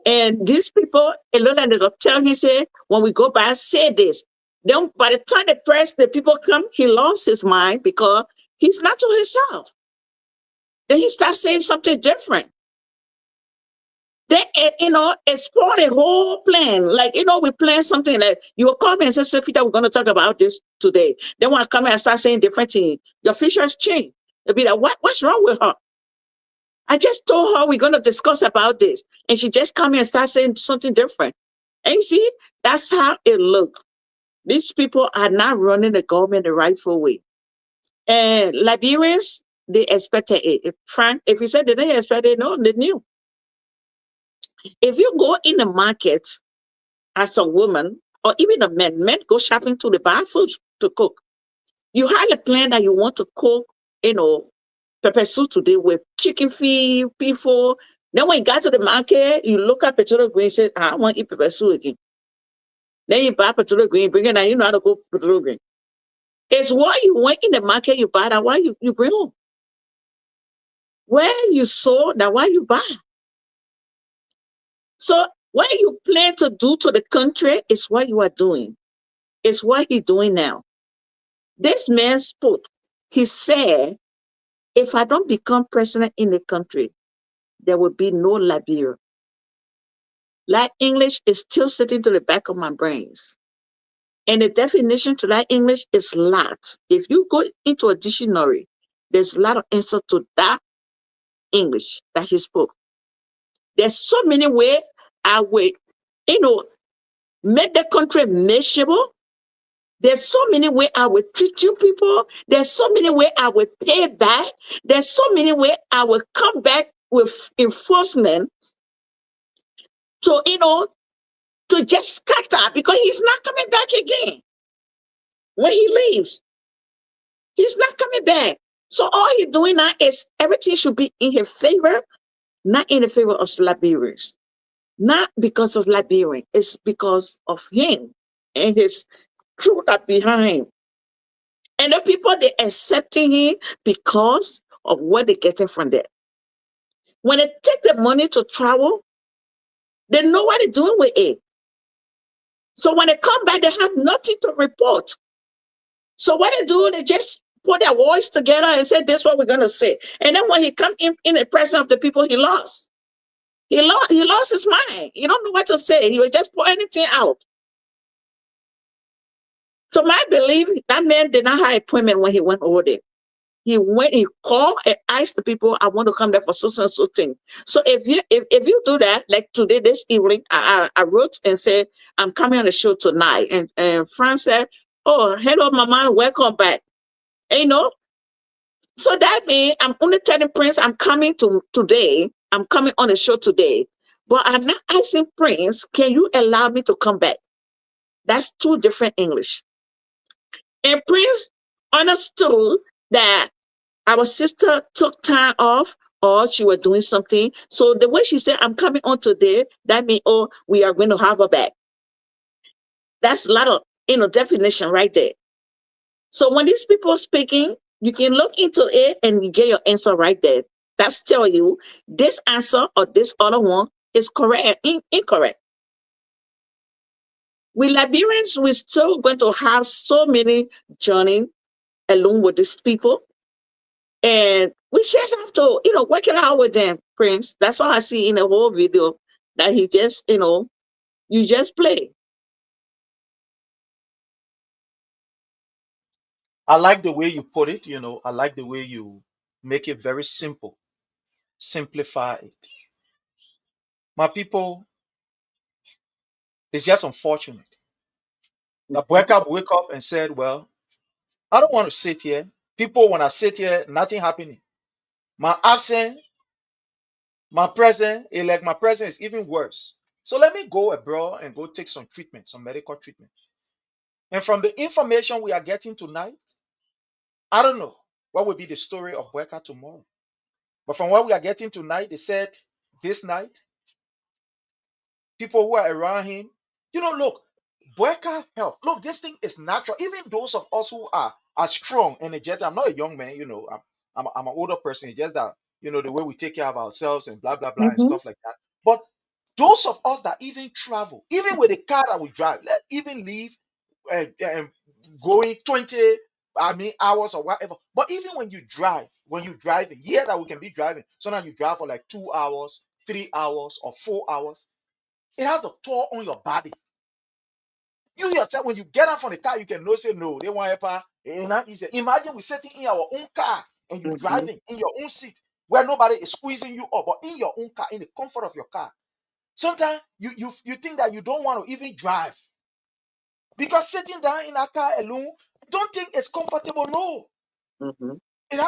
And these people, a lot of them will tell him, say, when we go back, say this. Then by the time the people come, he lost his mind because he's not to himself. Then he starts saying something different. They, explore the whole plan. Like, we plan something like, you will call me and say, Sophia, we're going to talk about this today. Then when I come here and start saying different things, your features change. They'll be like, what's wrong with her? I just told her we're going to discuss about this. And she just come here and start saying something different. And you see, that's how it looked. These people are not running the government the rightful way. And Liberians, they expected it. If you said they didn't expect it, no, they knew. If you go in the market as a woman, or even a man, men go shopping to the buy food to cook. You had a plan that you want to cook, pepper soup today with chicken feet, people. Then when you got to the market, you look at potato green and say, I want to eat pepper soup again. Then you buy potato green, bring it, and you know how to cook potato green. It's what you went in the market, you buy that, why you bring home. Where you saw that, why you buy. So what you plan to do to the country is what you are doing. It's what he's doing now. This man spoke. He said, if I don't become president in the country, there will be no Liberia. That English is still sitting to the back of my brains. And the definition to that English is lot. If you go into a dictionary, there's a lot of answer to that English that he spoke. There's so many ways I will, make the country miserable. There's so many ways I will treat you people. There's so many ways I will pay back. There's so many ways I will come back with enforcement to, to just scatter, because he's not coming back again. When he leaves, he's not coming back. So all he's doing now is everything should be in his favor, not in the favor of Liberians. Not because of Liberian, it's because of him and his crew that behind him. And the people, they accepting him because of what they're getting from there. When they take the money to travel, they know what they're doing with it. So when they come back, they have nothing to report. So what they do, they just put their voice together and say, this is what we're going to say. And then when he come in the presence of the people, he lost. He lost his mind. He don't know what to say. He will just put anything out. So my belief, that man did not have an appointment when he went over there. He called and asked the people, I want to come there for so and so thing. So if you do that, like today, this evening, I wrote and said, I'm coming on the show tonight. And Fran said, oh, hello, Mama, welcome back. So that means I'm only telling Prince I'm coming today. I'm coming on the show today. But I'm not asking Prince, can you allow me to come back? That's two different English. And Prince understood that our sister took time off or she was doing something. So the way she said, I'm coming on today, that means, oh, we are going to have her back. That's a lot of, definition right there. So when these people are speaking, you can look into it and you get your answer right there. That's tell you this answer or this other one is correct and incorrect. We Liberians, we're still going to have so many journey along with these people. And we just have to, work it out with them, Prince. That's all I see in the whole video, that he just, you just play. I like the way you put it, I like the way you make it very simple, simplify it. My people, it's just unfortunate that BOAKAI wake up and said, well, I don't want to sit here. People, when I sit here, nothing happening. My absent, my present, my present is even worse. So let me go abroad and go take some treatment, some medical treatment. And from the information we are getting tonight, I don't know what will be the story of BOAKAI tomorrow. But from what we are getting tonight, they said this night, people who are around him, look, BOAKAI help. Look, this thing is natural. Even those of us who are strong, energetic. I'm not a young man, I'm an older person. It's just that, the way we take care of ourselves and blah, blah, blah, and stuff like that. But those of us that even travel, even with the car that we drive, let even leave going 20 hours or whatever. But even when you're driving, yeah, that we can be driving. Sometimes you drive for like 2 hours, 3 hours, or 4 hours. It has a toll on your body. You yourself, when you get out from the car, you can say no. They want help. It's not easy. Imagine we sitting in our own car and you driving in your own seat where nobody is squeezing you up, but in your own car, in the comfort of your car. Sometimes you think that you don't want to even drive. Because sitting down in a car alone, don't think it's comfortable. No. It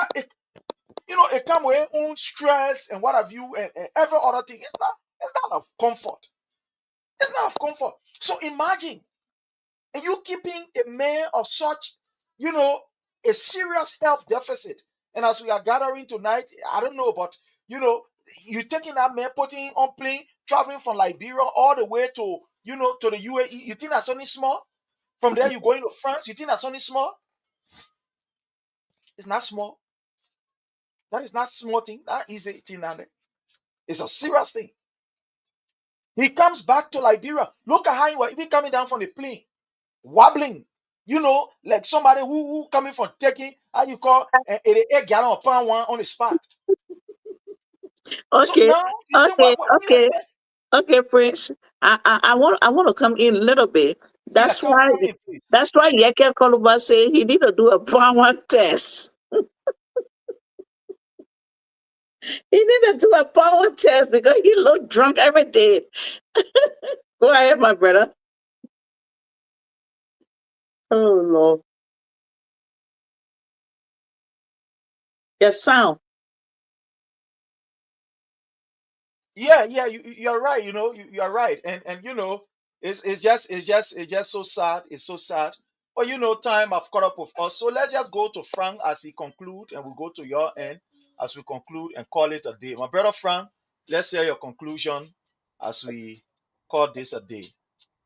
it comes with own stress and what have you, and every other thing. It's not of comfort. It's not of comfort. So imagine, and you keeping a man of such, a serious health deficit. And as we are gathering tonight, I don't know, but you taking that man, putting on plane, traveling from Liberia all the way to, to the UAE. You think that's only small? From there, you going to France. You think that's only small? It's not small. That is not small thing. That easy thing. It's a serious thing. He comes back to Liberia. Look at how he was even coming down from the plane, wobbling. Like somebody who coming from taking, how you call a gallon of pound one on the spot. So Okay, now you think okay, what you okay, expect? okay, Prince. I want to come in a little bit. Yeah, That's come why in, please. that's why Yeke Koluba say he need to do a power test. He need to do a power test because he look drunk every day. Go ahead, my brother. Oh Lord. Yes, sound. Yeah, you're right. You're right, and it's just so sad. It's so sad. But time have caught up with us. So let's just go to Frank as he conclude, and we'll go to your end as we conclude and call it a day. My brother Frank, let's hear your conclusion as we call this a day.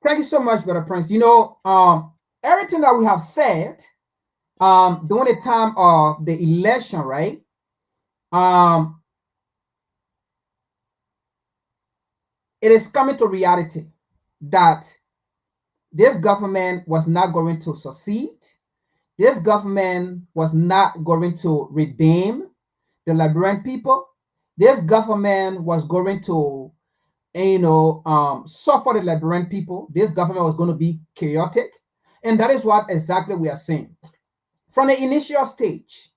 Thank you so much, Brother Prince. Everything that we have said, during the time of the election, right? Um, it is coming to reality that this government was not going to succeed. This government was not going to redeem the Liberian people. This government was going to, suffer the Liberian people. This government was going to be chaotic. And that is what exactly we are saying. From the initial stage,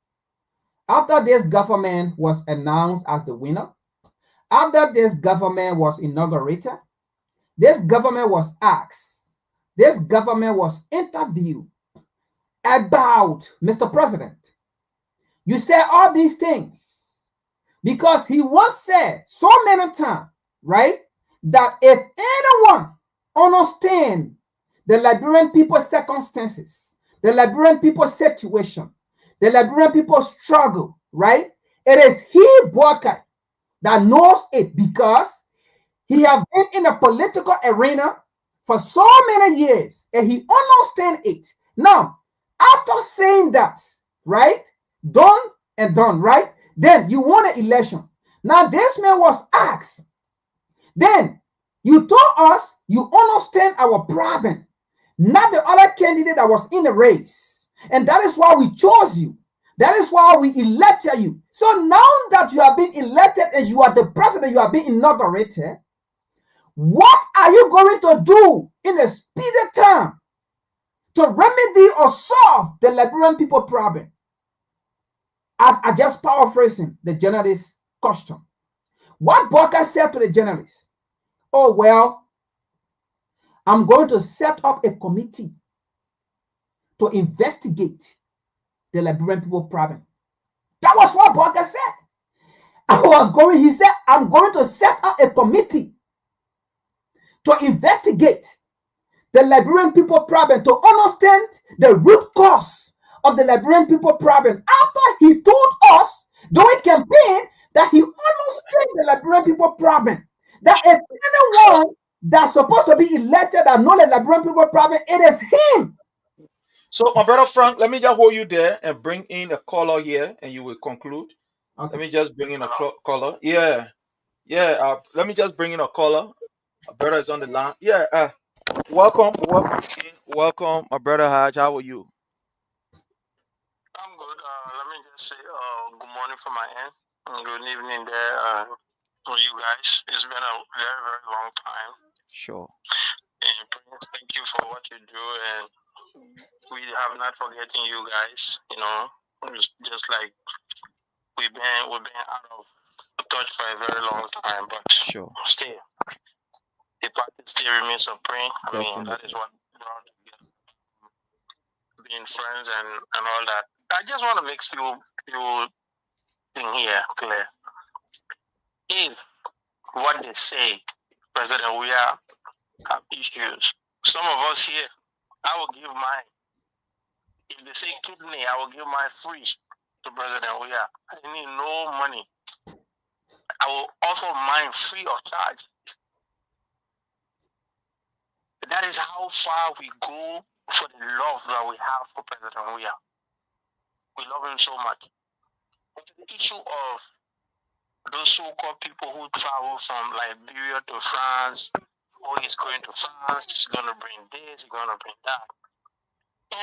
after this government was announced as the winner, after this government was inaugurated, this government was asked, this government was interviewed about Mr. President. You said all these things because he once said so many times, right, that if anyone understand the Liberian people's circumstances, the Liberian people's situation, the Liberian people's struggle, right, it is he, BOAKAI, that knows it because he have been in the political arena for so many years and he understands it. Now, after saying that, right, done and done, right, then you won an election. Now, this man was asked, then you told us you understand our problem, not the other candidate that was in the race. And that is why we chose you. That is why we elected you. So now that you have been elected and you are the president, you have been inaugurated, what are you going to do in a speedy time to remedy or solve the Liberian people problem? As I just paraphrasing the journalist's question. What BOAKAI said to the journalist, oh, well, I'm going to set up a committee to investigate the Liberian people problem. That was what BOAKAI said. He said, I'm going to set up a committee to investigate the Liberian people problem, to understand the root cause of the Liberian people problem. After he told us during campaign that he understands the Liberian people problem, that if anyone that's supposed to be elected that know the Liberian people problem, it is him. So, my brother Frank, let me just hold you there and bring in a caller here, and you will conclude. Okay. Let me just bring in a caller. Yeah. Let me just bring in a caller. My brother is on the line. Yeah. Welcome. Welcome, my brother Haj. How are you? I'm good. Let me just say good morning from my end. Good evening there for you guys. It's been a very, very long time. Sure. And Prince, thank you for what you do. And we have not forgetting you guys. It's just like we've been out of touch for a very long time. But sure, still, the party still remains supreme. I mean, that is what brought together. being friends and all that. I just want to make few thing here clear. If what they say, President, we have issues. Some of us here, I will give mine. If they say kidney, I will give my free to President. I need no money. I will offer mine free of charge. That is how far we go for the love that we have for President Weah. We love him so much. But the issue of those so-called people who travel from Liberia to France, oh, he's going to France, he's going to bring this, he's going to bring that.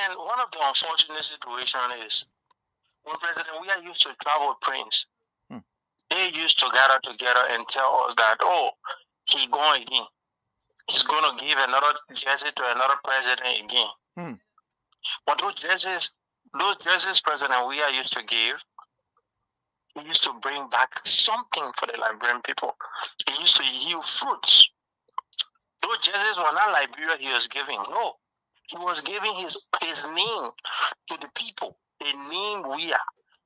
And one of the unfortunate situations is when President Weah used to travel with Prince, they used to gather together and tell us that, oh, he going again. He's going to give another jersey to another president again. But those jerseys President Weah used to give, he used to bring back something for the Liberian people. He used to yield fruits. Those jerseys were not Liberia he was giving. No. He was giving his name to the people. The name Weah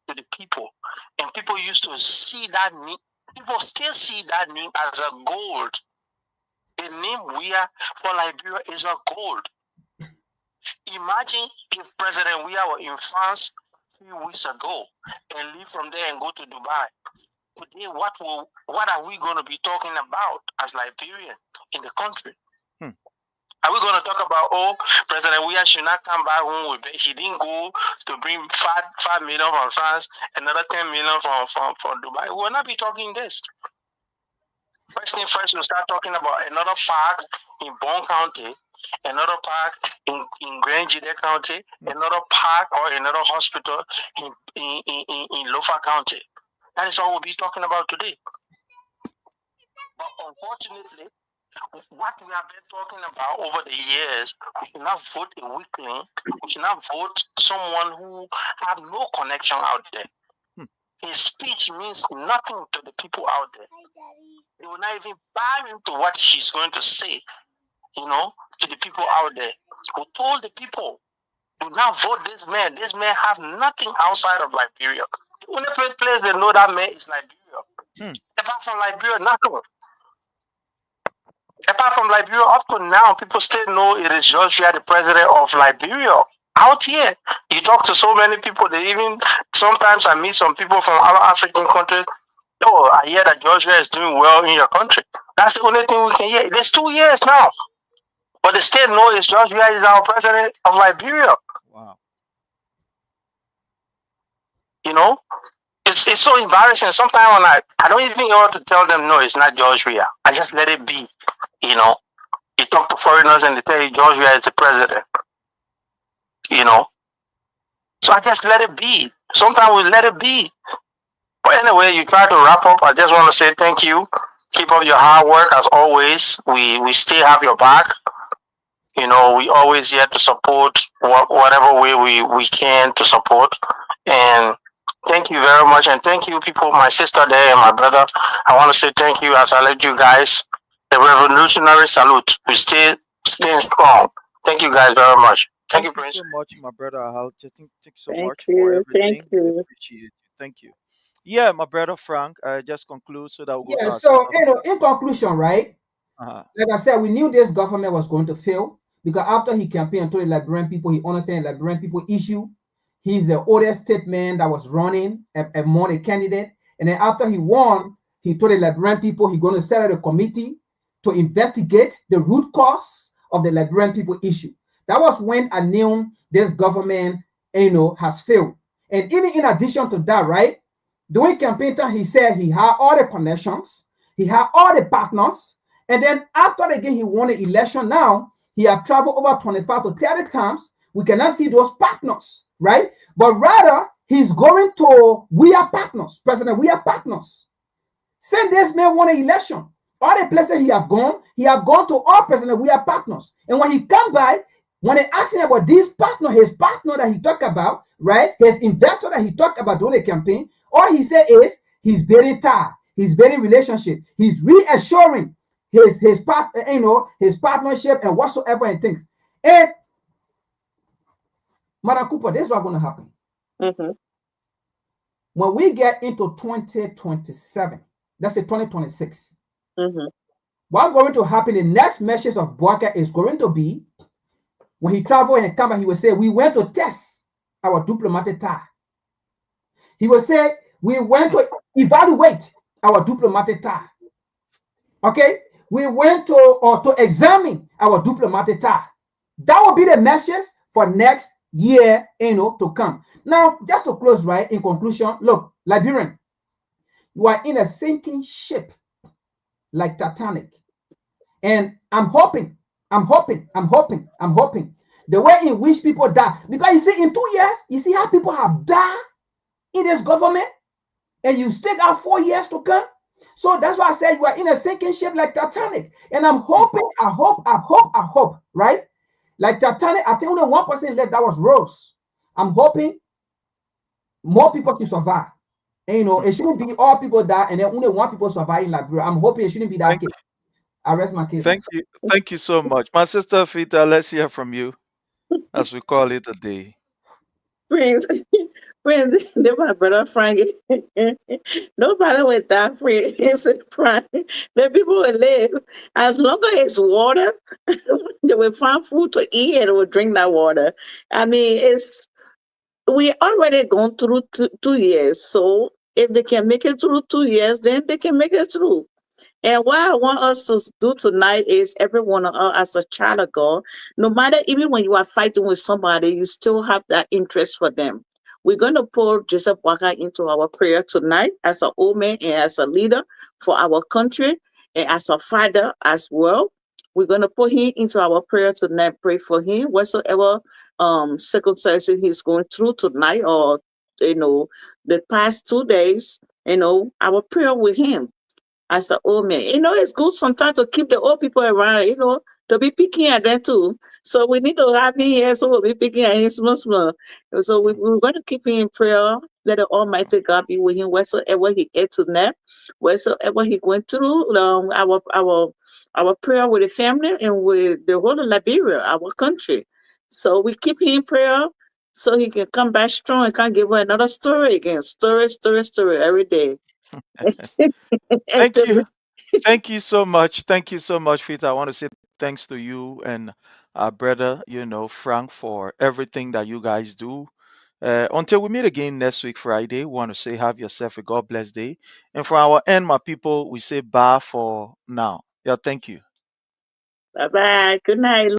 to the people. And people used to see that name. People still see that name as a gold. The name Weah for Liberia is a gold. Imagine if President Weah were in France a few weeks ago and leave from there and go to Dubai. Today, what are we going to be talking about as Liberian in the country? Are we going to talk about, oh, President Weah should not come back home? He didn't go to bring 5 million from France, another 10 million from Dubai. We will not be talking this. First thing first, we'll start talking about another park in Bon County, another park in Grand Jide County, another park or another hospital in Lofa County. That is all we'll be talking about today. But unfortunately, what we have been talking about over the years, we should not vote a weakling. We should not vote someone who have no connection out there. His speech means nothing to the people out there. They will not even buy into what she's going to say, to the people out there. Who told the people, do not vote this man. This man have nothing outside of Liberia. The only place they know that man is Liberia. Apart from Liberia, nothing. Apart from Liberia, up to now, people still know it is George Weah, the president of Liberia. Out here, you talk to so many people, sometimes I meet some people from other African countries. Oh, I hear that George Weah is doing well in your country. That's the only thing we can hear. It's 2 years now. But they still know it's George Weah is our president of Liberia. Wow. It's so embarrassing. Sometimes when I don't even want to tell them, no, it's not George Weah. I just let it be. You talk to foreigners and they tell you George Weah is the president. So I just let it be. Sometimes we let it be. But anyway, you try to wrap up. I just want to say thank you. Keep up your hard work as always. We still have your back. We always here to support whatever way we can to support. And thank you very much. And thank you, people, my sister there and my brother. I want to say thank you as I let you guys. The revolutionary salute. We stay strong. Thank you guys very much. Thank you, Prince. So much, my brother Ahal. Thank you so much you. for everything. Thank you. Appreciate you. Thank you. Yeah, my brother Frank, just conclude so that we'll go to our So, in conclusion, right? Like I said, we knew this government was going to fail because after he campaigned to the Liberian people, he understands the Liberian people issue. He's the oldest state man that was running among a candidate. And then after he won, he told the Liberian people he's going to set up a committee to investigate the root cause of the Liberian people issue. That was when I knew this government, has failed. And even in addition to that, right? During campaign time, he said he had all the connections, he had all the partners, and then after again he won the election. Now he have traveled over 25 to 30 times. We cannot see those partners, right? But rather he's going to Weah partners, President Weah partners. Since this man won the election, all the places he have gone to all President Weah partners. And when he come by, when they ask him about this partner, his partner that he talked about, right? His investor that he talked about during the campaign, all he said is he's building tie, he's building relationship, he's reassuring his partnership and whatsoever and things. And Madam Cooper, this is what's going to happen. Mm-hmm. When we get into 2027, that's the 2026, Mm-hmm. what's going to happen, the next message of BOAKAI is going to be, when he travel and come back, he will say, we went to test our diplomatic tie. He will say, we went to evaluate our diplomatic tie. Okay? We went to examine our diplomatic tie. That will be the message for next year, to come. Now, just to close, right, in conclusion, look, Liberian, you are in a sinking ship like Titanic. And I'm hoping, the way in which people die. Because you see, in 2 years, you see how people have died in this government, and you still got 4 years to come. So that's why I said you are in a sinking ship like Titanic. And I'm hoping, I hope, right? Like Titanic, I think only 1% left, that was Rose. I'm hoping more people should survive. And, it shouldn't be all people die and then only 1 people survive in Liberia. I'm hoping it shouldn't be that case. I rest my case. Thank you so much. My sister Fita, let's hear from you as we call it a day. Friends, friends, they're my brother Frank. Nobody with that friend is Frank. The people will live. As long as it's water, they will find food to eat and will drink that water. I mean, we already gone through 2 years. So if they can make it through 2 years, then they can make it through. And what I want us to do tonight is everyone as a child of God, no matter even when you are fighting with somebody, you still have that interest for them. We're going to put Joseph BOAKAI into our prayer tonight as an old man and as a leader for our country and as a father as well. We're going to put him into our prayer tonight, pray for him, whatsoever circumstances he's going through tonight or, the past 2 days, our prayer with him as an old man. It's good sometimes to keep the old people around, to be picking at them too. So we need to have him here, so we'll be picking at him small. So we're going to keep him in prayer. Let the Almighty God be with him whatsoever he gets to now, whatsoever he went through. Our prayer with the family and with the whole of Liberia, our country. So we keep him in prayer so he can come back strong and can give her another story again. Story every day. Thank you. Thank you so much. Thank you so much, Fita. I want to say thanks to you and our brother, Frank, for everything that you guys do. Until we meet again next week, Friday, we want to say have yourself a God bless day. And for our end, my people, we say bye for now. Yeah, thank you. Bye-bye. Good night.